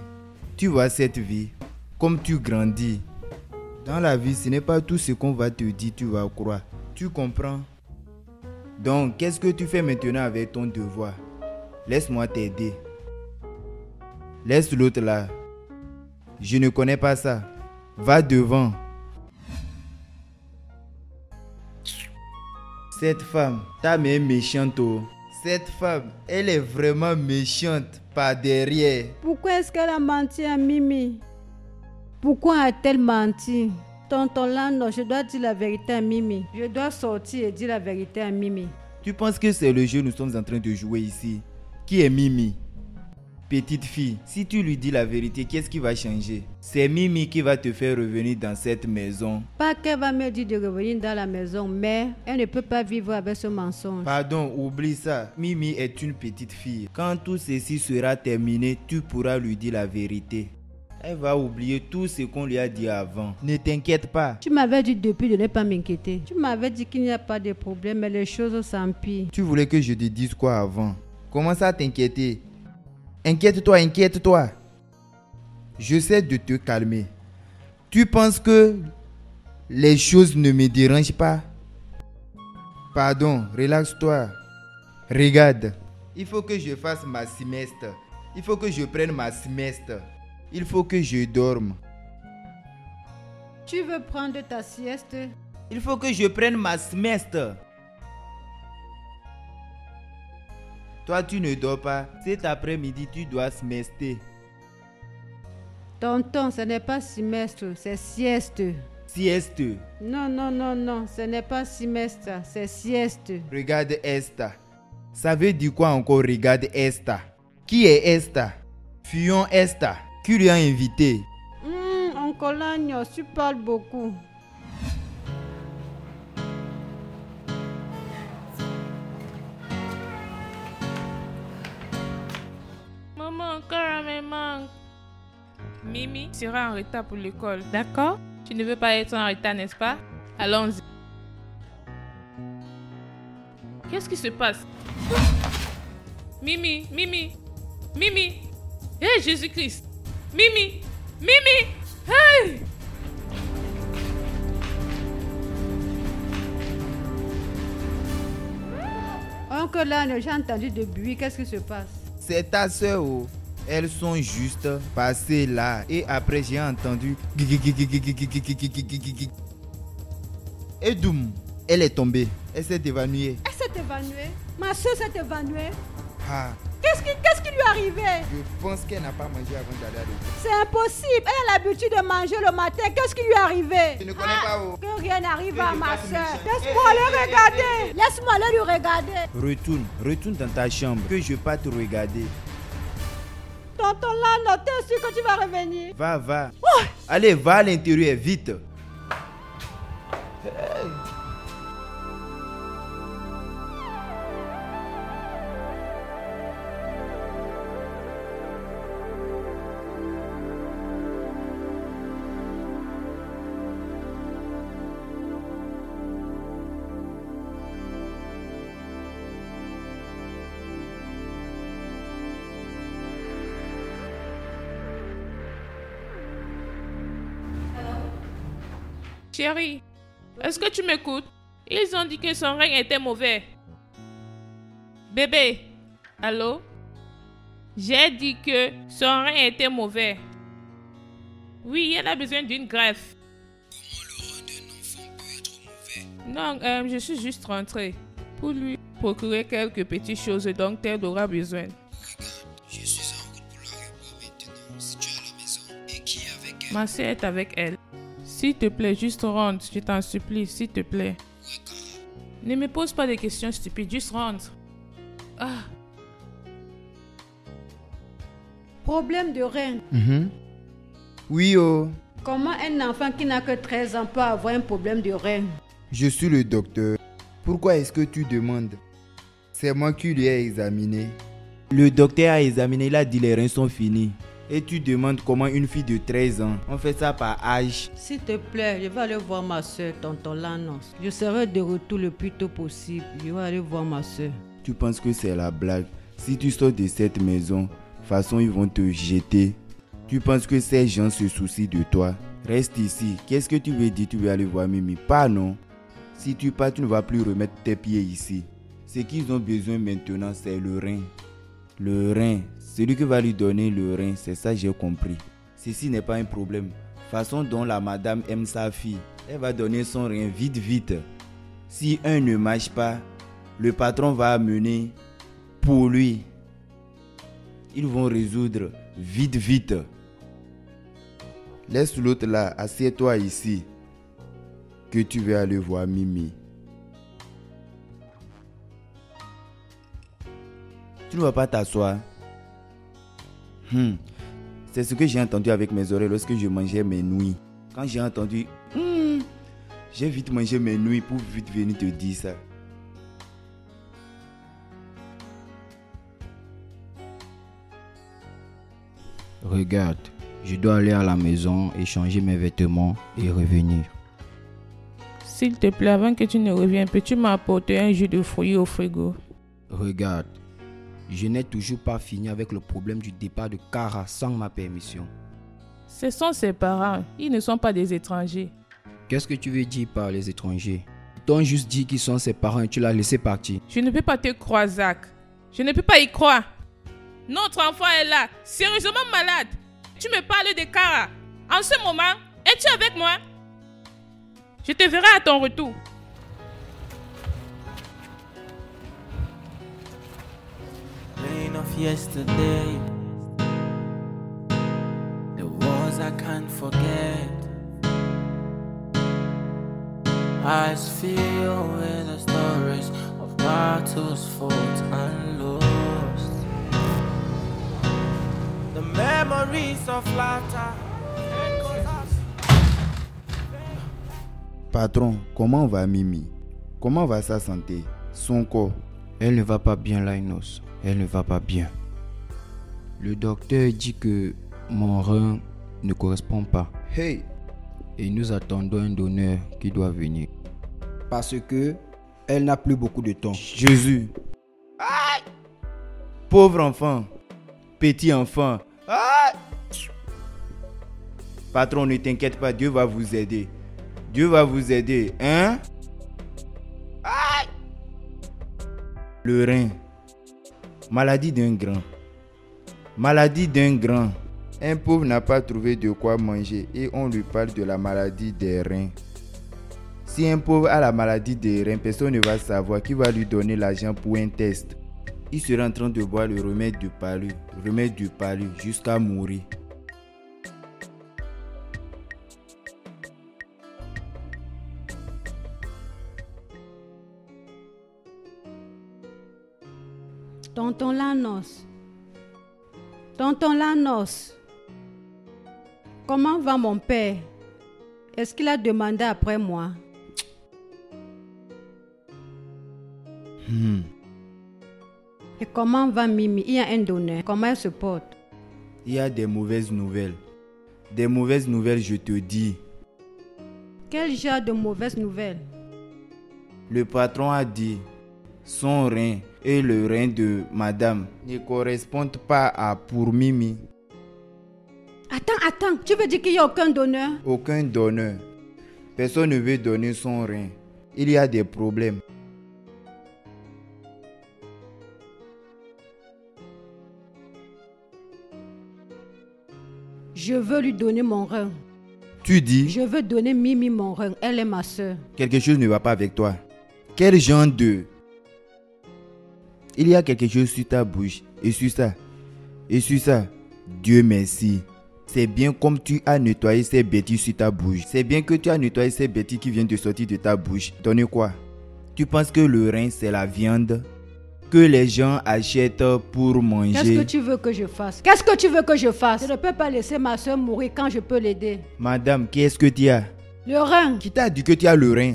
tu vois cette vie, comme tu grandis. Dans la vie, ce n'est pas tout ce qu'on va te dire, tu vas croire. Tu comprends? Donc, qu'est-ce que tu fais maintenant avec ton devoir? Laisse-moi t'aider. Laisse l'autre là. Je ne connais pas ça. Va devant. Cette femme, ta mère est méchante. Oh. Cette femme, elle est vraiment méchante par derrière.
Pourquoi est-ce qu'elle a menti à Mimi? Pourquoi a-t-elle menti? Tonton Lanos, je dois dire la vérité à Mimi. Je dois sortir et dire la vérité à Mimi.
Tu penses que c'est le jeu que nous sommes en train de jouer ici? Qui est Mimi? Petite fille, si tu lui dis la vérité, qu'est-ce qui va changer? C'est Mimi qui va te faire revenir dans cette maison.
Pas qu'elle va me dire de revenir dans la maison, mais elle ne peut pas vivre avec ce mensonge.
Pardon, oublie ça. Mimi est une petite fille. Quand tout ceci sera terminé, tu pourras lui dire la vérité. Elle va oublier tout ce qu'on lui a dit avant. Ne t'inquiète pas.
Tu m'avais dit depuis de ne pas m'inquiéter. Tu m'avais dit qu'il n'y a pas de problème, mais les choses s'empirent.
Tu voulais que je te dise quoi avant? Commence à t'inquiéter. Inquiète-toi, inquiète-toi. J'essaie de te calmer. Tu penses que les choses ne me dérangent pas? Pardon, relaxe-toi. Regarde. Il faut que je fasse ma sieste. Il faut que je prenne ma sieste. Il faut que je dorme.
Tu veux prendre ta sieste?
Il faut que je prenne ma sieste. Toi, tu ne dors pas. Cet après-midi, tu dois siester.
Tonton, ce n'est pas semestre, c'est sieste.
Sieste.
Non, non, non, non, ce n'est pas semestre, c'est sieste.
Regarde esta. Ça veut dire quoi encore, regarde esta? Qui est esta? Fuyons esta. Qui lui a invité?
Oncle Lanos, tu parles beaucoup.
Maman, Cara me manque.
Mimi sera en retard pour l'école.
D'accord?
Tu ne veux pas être en retard, n'est-ce pas? Allons-y. Qu'est-ce qui se passe? Mimi, Mimi, Mimi. Hé, Jésus-Christ. Mimi, Mimi. Hey!
Oncle Lanos, j'ai entendu du bruit, qu'est-ce qui se passe?
C'est ta soeur. Oh. Elles sont juste passées là. Et après, j'ai entendu. Et doum, elle est tombée. Elle s'est évanouie.
Elle s'est évanouie? Ma soeur s'est évanouie?
Ah.
Qu'est-ce qui lui est arrivé?
Je pense qu'elle n'a pas mangé avant d'aller à l'école.
C'est impossible. Elle a l'habitude de manger le matin. Qu'est-ce qui lui est arrivé?
Je ne connais pas. Oh.
Que rien n'arrive à ma soeur. Laisse-moi aller regarder. Laisse-moi aller lui regarder.
Retourne dans ta chambre, que je pas te regarder.
Tonton Lano, t'es sûr que tu vas revenir?
Va. Oh. Allez, va à l'intérieur, vite.
Chérie, est-ce que tu m'écoutes? Ils ont dit que son règne était mauvais. Bébé, allô? J'ai dit que son règne était mauvais. Oui, elle a besoin d'une greffe.
Comment le rein d'un enfant peut être mauvais?
Non, je suis juste rentrée pour lui procurer quelques petites choses dont elle aura besoin.
Regarde, je suis en route pour l'aéroport maintenant. Si tu es à la maison et qui est avec elle?
Ma sœur est avec elle. S'il te plaît, juste rentre, je t'en supplie, s'il te plaît. Ne me pose pas des questions stupides, juste rentre. Ah.
Problème de rein.
Oui, oh.
Comment un enfant qui n'a que 13 ans peut avoir un problème de rein?
Je suis le docteur. Pourquoi est-ce que tu demandes? C'est moi qui lui ai examiné.
Le docteur a examiné, il a dit les reins sont finis. Et tu demandes comment une fille de 13 ans, on fait ça par âge.
S'il te plaît, je vais aller voir ma soeur, tonton Lanos. Je serai de retour le plus tôt possible. Je vais aller voir ma soeur.
Tu penses que c'est la blague? Si tu sors de cette maison, de toute façon ils vont te jeter. Tu penses que ces gens se soucient de toi? Reste ici. Qu'est-ce que tu veux dire? Tu veux aller voir Mimi? Pas non. Si tu pars, tu ne vas plus remettre tes pieds ici. Ce qu'ils ont besoin maintenant, c'est le rein. Le rein. Celui qui va lui donner le rein, c'est ça j'ai compris. Ceci n'est pas un problème. Façon dont la madame aime sa fille, elle va donner son rein vite. Si un ne marche pas, le patron va amener pour lui. Ils vont résoudre vite.
Laisse l'autre là, assieds-toi ici. Que tu veux aller voir Mimi.
Tu ne vas pas t'asseoir. C'est ce que j'ai entendu avec mes oreilles lorsque je mangeais mes nouilles. Quand j'ai entendu, j'ai vite mangé mes nouilles pour vite venir te dire ça.
Regarde, je dois aller à la maison et changer mes vêtements et revenir.
S'il te plaît, avant que tu ne reviennes, peux-tu m'apporter un jus de fruits au frigo?
Regarde, je n'ai toujours pas fini avec le problème du départ de Kara sans ma permission.
Ce sont ses parents, ils ne sont pas des étrangers.
Qu'est-ce que tu veux dire par les étrangers? Ils t'ont juste dit qu'ils sont ses parents et tu l'as laissé partir.
Je ne peux pas te croire, Zach. Je ne peux pas y croire. Notre enfant est là, sérieusement malade. Tu me parles de Kara. En ce moment, es-tu avec moi? Je te verrai à ton retour.
Rain of yesterday, the wars I can't forget. Eyes filled with the stories of battles fought and lost. The memories of laughter.
Patron, comment va Mimi? Comment va sa santé? Son corps?
Elle ne va pas bien, Lainos. Elle ne va pas bien. Le docteur dit que mon rein ne correspond pas.
Hey!
Et nous attendons un donneur qui doit venir. Parce que elle n'a plus beaucoup de temps.
Jésus! Aïe! Pauvre enfant! Petit enfant! Aïe! Patron, ne t'inquiète pas, Dieu va vous aider. Dieu va vous aider, hein? Aïe! Le rein. Maladie d'un grand. Maladie d'un grand.
Un pauvre n'a pas trouvé de quoi manger et on lui parle de la maladie des reins. Si un pauvre a la maladie des reins, personne ne va savoir qui va lui donner l'argent pour un test. il serait en train de boire le remède du palu jusqu'à mourir.
Tonton Lanos. Tonton Lanos. Comment va mon père? Est-ce qu'il a demandé après moi? Et comment va Mimi? Il y a un donneur. Comment elle se porte?
Il y a des mauvaises nouvelles. Des mauvaises nouvelles, je te dis.
Quel genre de mauvaises nouvelles?
Le patron a dit, son rein et le rein de madame ne correspondent pas à pour Mimi.
Attends, tu veux dire qu'il n'y a aucun donneur?
Aucun donneur. Personne ne veut donner son rein. Il y a des problèmes.
Je veux lui donner mon rein.
Tu dis,
Je veux donner Mimi mon rein. Elle est ma soeur.
quelque chose ne va pas avec toi. Quel genre de... Il y a quelque chose sur ta bouche. Et sur ça. Dieu merci. C'est bien comme tu as nettoyé ces bêtises sur ta bouche. C'est bien que tu as nettoyé ces bêtises qui viennent de sortir de ta bouche. Donne quoi? Tu penses que le rein c'est la viande que les gens achètent pour manger?
Qu'est-ce que tu veux que je fasse? Qu'est-ce que tu veux que je fasse? Je ne peux pas laisser ma soeur mourir quand je peux l'aider.
Madame, qu'est-ce que tu as?
Le rein.
Qui t'a dit que tu as le rein?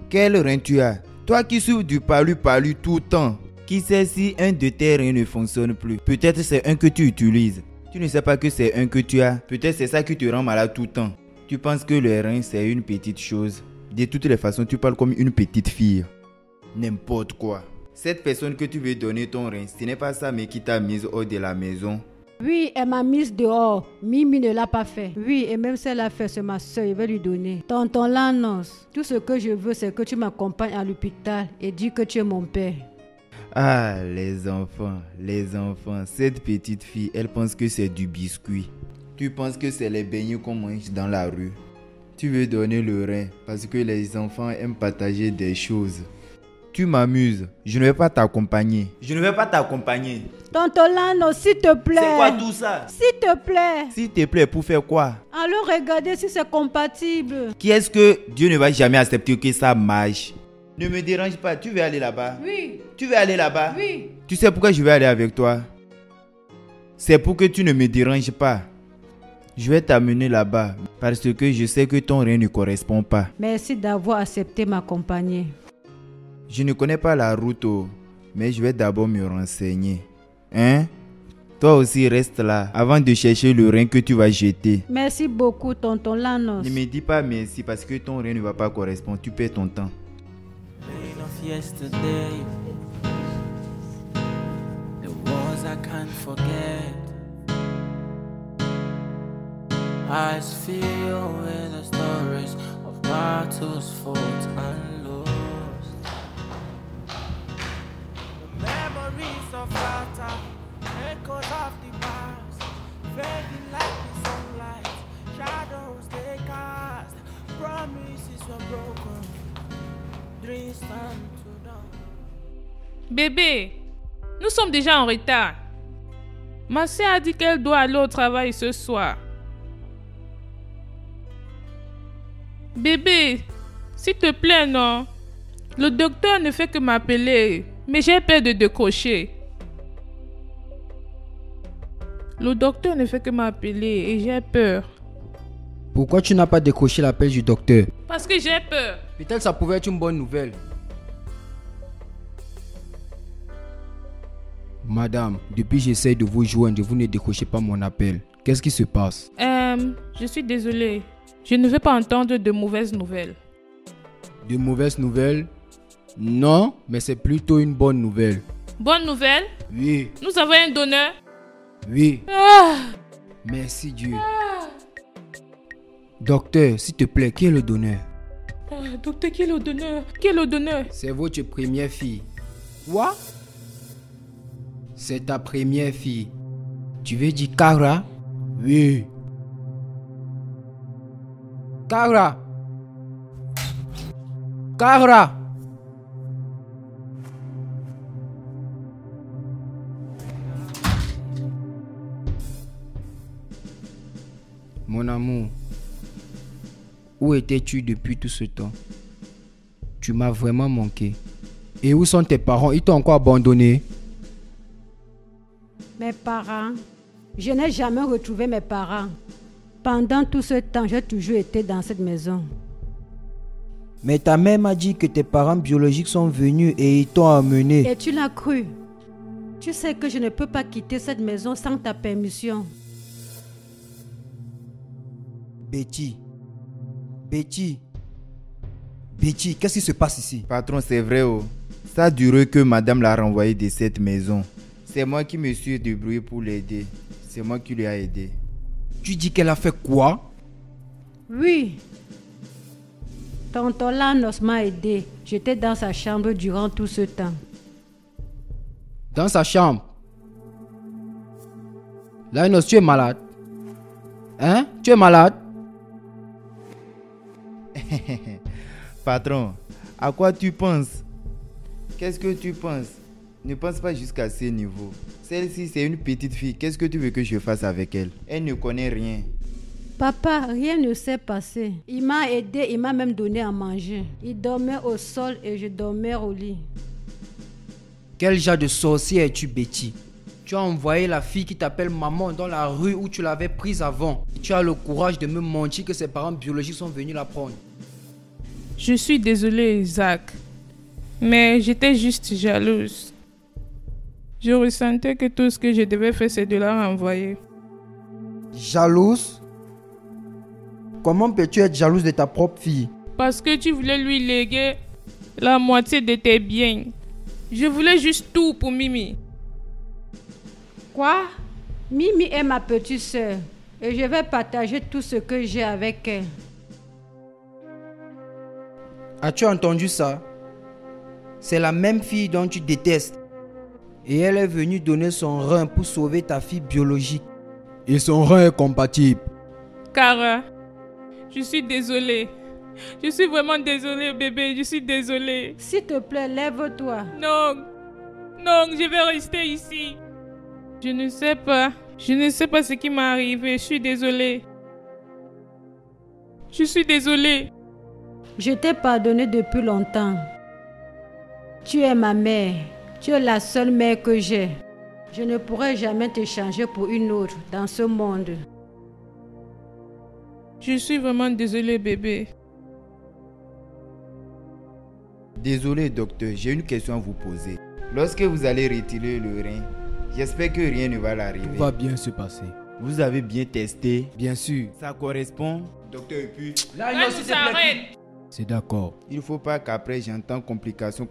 Quel rein tu as? Toi qui souffres du palu tout le temps. Qui sait si un de tes reins ne fonctionne plus? Peut-être c'est un que tu utilises. Tu ne sais pas que c'est un que tu as. Peut-être c'est ça qui te rend malade tout le temps. Tu penses que le rein c'est une petite chose. De toutes les façons, tu parles comme une petite fille. N'importe quoi. Cette personne que tu veux donner ton rein, ce n'est pas ça mais qui t'a mise hors de la maison.
Oui, elle m'a mise dehors. Mimi ne l'a pas fait. Oui, et même si elle l'a fait, c'est ma soeur, je vais lui donner. Tonton Lanos, tout ce que je veux, c'est que tu m'accompagnes à l'hôpital et dis que tu es mon père.
Ah, les enfants. Cette petite fille, elle pense que c'est du biscuit. Tu penses que c'est les beignets qu'on mange dans la rue. Tu veux donner le rein parce que les enfants aiment partager des choses. Tu m'amuses. Je ne vais pas t'accompagner.
Tonton Lanos, s'il te plaît.
C'est quoi tout ça?
S'il te plaît.
S'il te plaît, pour faire quoi?
Allons regarder si c'est compatible.
Qui est-ce que Dieu ne va jamais accepter que ça marche? Ne me dérange pas, tu veux aller là-bas?
Oui.
Tu veux aller là-bas?
Oui.
Tu sais pourquoi je vais aller avec toi? C'est pour que tu ne me déranges pas. Je vais t'amener là-bas parce que je sais que ton rein ne correspond pas.
Merci d'avoir accepté m'accompagner.
Je ne connais pas la route, mais je vais d'abord me renseigner. Hein? Toi aussi reste là avant de chercher le rein que tu vas jeter.
Merci beaucoup, Tonton Lanos.
Ne me dis pas merci parce que ton rein ne va pas correspondre. Tu perds ton temps.
Pain of yesterday, the wars I can't forget. Eyes filled with the stories of battles fought and lost. The memories of laughter, echoes of the past, fading like the sunlight, shadows they cast, promises were broken.
Bébé, nous sommes déjà en retard. Ma soeur a dit qu'elle doit aller au travail ce soir. Bébé, s'il te plaît, non. Le docteur ne fait que m'appeler, mais j'ai peur de décrocher. Le docteur ne fait que m'appeler et j'ai peur.
Pourquoi tu n'as pas décroché l'appel du docteur?
Parce que j'ai peur.
Peut-être ça pouvait être une bonne nouvelle. Madame, depuis que j'essaie de vous joindre, vous ne décrochez pas mon appel. Qu'est-ce qui se passe?
Je suis désolée. Je ne veux pas entendre de mauvaises nouvelles.
De mauvaises nouvelles? Non, mais c'est plutôt une bonne nouvelle.
Bonne nouvelle?
Oui.
Nous avons un donneur?
Oui. Merci Dieu. Docteur, s'il te plaît, qui est le donneur?
Docteur, qui est le donneur? Qui est le donneur?
C'est votre première fille. Quoi? C'est ta première fille. Tu veux dire Kara? Oui. Kara. Mon amour, où étais-tu depuis tout ce temps? Tu m'as vraiment manqué. Et où sont tes parents? Ils t'ont encore abandonné?
Mes parents? Je n'ai jamais retrouvé mes parents. Pendant tout ce temps, j'ai toujours été dans cette maison.
Mais ta mère m'a dit que tes parents biologiques sont venus et ils t'ont amené.
Et tu l'as cru? Tu sais que je ne peux pas quitter cette maison sans ta permission.
Betty, qu'est-ce qui se passe ici?
Patron, c'est vrai, oh. Ça a duré que madame l'a renvoyé de cette maison. C'est moi qui me suis débrouillé pour l'aider. C'est moi qui lui ai aidé.
Tu dis qu'elle a fait quoi?
Oui. Tonton Lanos m'a aidé. J'étais dans sa chambre durant tout ce temps.
Dans sa chambre? Lanos, tu es malade? Hein? Tu es malade?
Patron, à quoi tu penses? Qu'est-ce que tu penses? Ne pense pas jusqu'à ce niveau. Celle-ci, c'est une petite fille. Qu'est-ce que tu veux que je fasse avec elle? Elle ne connaît rien.
Papa, rien ne s'est passé. Il m'a aidé, il m'a même donné à manger. Il dormait au sol et je dormais au lit.
Quel genre de sorcier es-tu, Betty? Tu as envoyé la fille qui t'appelle maman dans la rue où tu l'avais prise avant. Tu as le courage de me mentir que ses parents biologiques sont venus la prendre.
Je suis désolée, Zach. Mais j'étais juste jalouse. Je ressentais que tout ce que je devais faire, c'est de la renvoyer.
Jalouse? Comment peux-tu être jalouse de ta propre fille?
Parce que tu voulais lui léguer la moitié de tes biens. Je voulais juste tout pour Mimi.
Quoi? Mimi est ma petite sœur et je vais partager tout ce que j'ai avec elle.
As-tu entendu ça? C'est la même fille dont tu détestes. Et elle est venue donner son rein pour sauver ta fille biologique.
Et son rein est compatible.
Cara, je suis désolée. Je suis vraiment désolée, bébé. Je suis désolée.
S'il te plaît, lève-toi.
Non. Non, je vais rester ici. Je ne sais pas. Je ne sais pas ce qui m'est arrivé. Je suis désolée. Je suis désolée.
Je t'ai pardonné depuis longtemps. Tu es ma mère. Tu es la seule mère que j'ai. Je ne pourrai jamais te changer pour une autre dans ce monde.
Je suis vraiment désolée, bébé.
Désolé, docteur, j'ai une question à vous poser. Lorsque vous allez retirer le rein, j'espère que rien ne va l'arriver.
Tout va bien se passer.
Vous avez bien testé?
Bien sûr.
Ça correspond? Docteur, et puis...
Là,
Là, tu t'arrêtes.
C'est d'accord.
Il ne faut pas qu'après j'entends complications.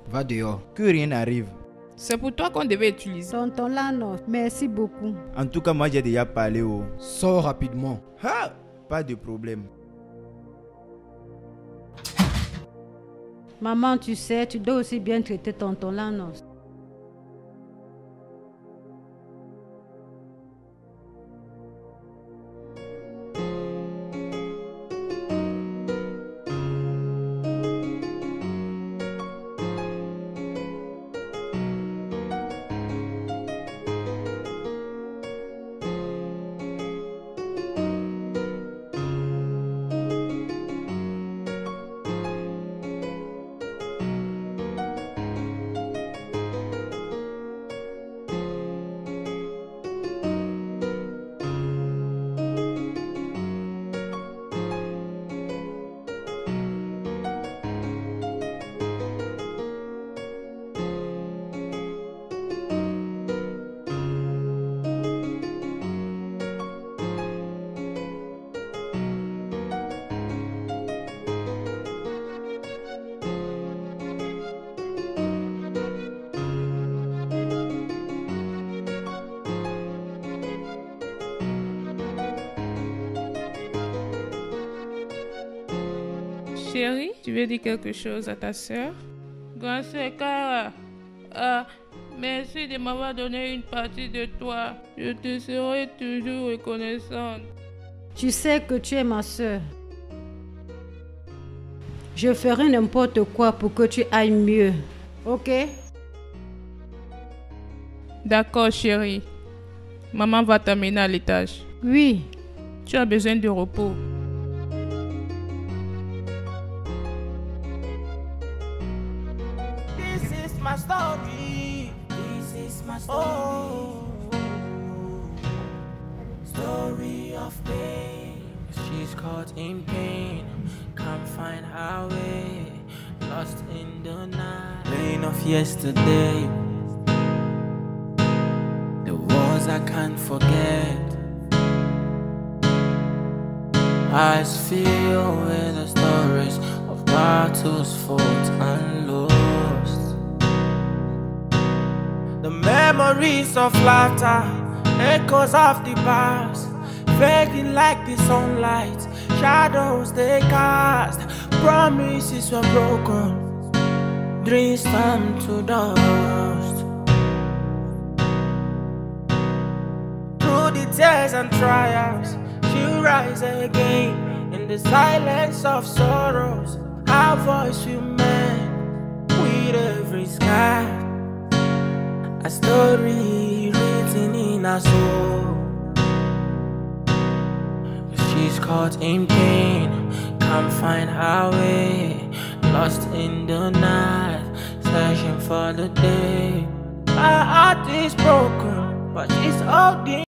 Va dehors.
Que rien n'arrive.
C'est pour toi qu'on devait utiliser.
Tonton Lano, merci beaucoup.
En tout cas, moi j'ai déjà parlé au...
Sors rapidement.
Ha! Pas de problème.
Maman, tu sais, tu dois aussi bien traiter tonton Lanos.
Chérie, tu veux dire quelque chose à ta soeur? Grand sœur Cara, merci de m'avoir donné une partie de toi. Je te serai toujours reconnaissante.
Tu sais que tu es ma soeur. Je ferai n'importe quoi pour que tu ailles mieux. Ok?
D'accord, chérie. Maman va t'amener à l'étage.
Oui.
Tu as besoin de repos.
This is my story. This is my story. Story of pain. She's caught in pain, can't find her way, lost in the night. Pain of yesterday, the wars I can't forget. Eyes filled with the stories of battles fought and lost. The memories of laughter, echoes of the past, fading like the sunlight, shadows they cast. Promises were broken, dreams turned to dust. Through the tears and trials, she'll rise again. In the silence of sorrows, our voice will mend with every sky. A story written in our soul. She's caught in pain, can't find her way, lost in the night, searching for the day. Her heart is broken, but she's holding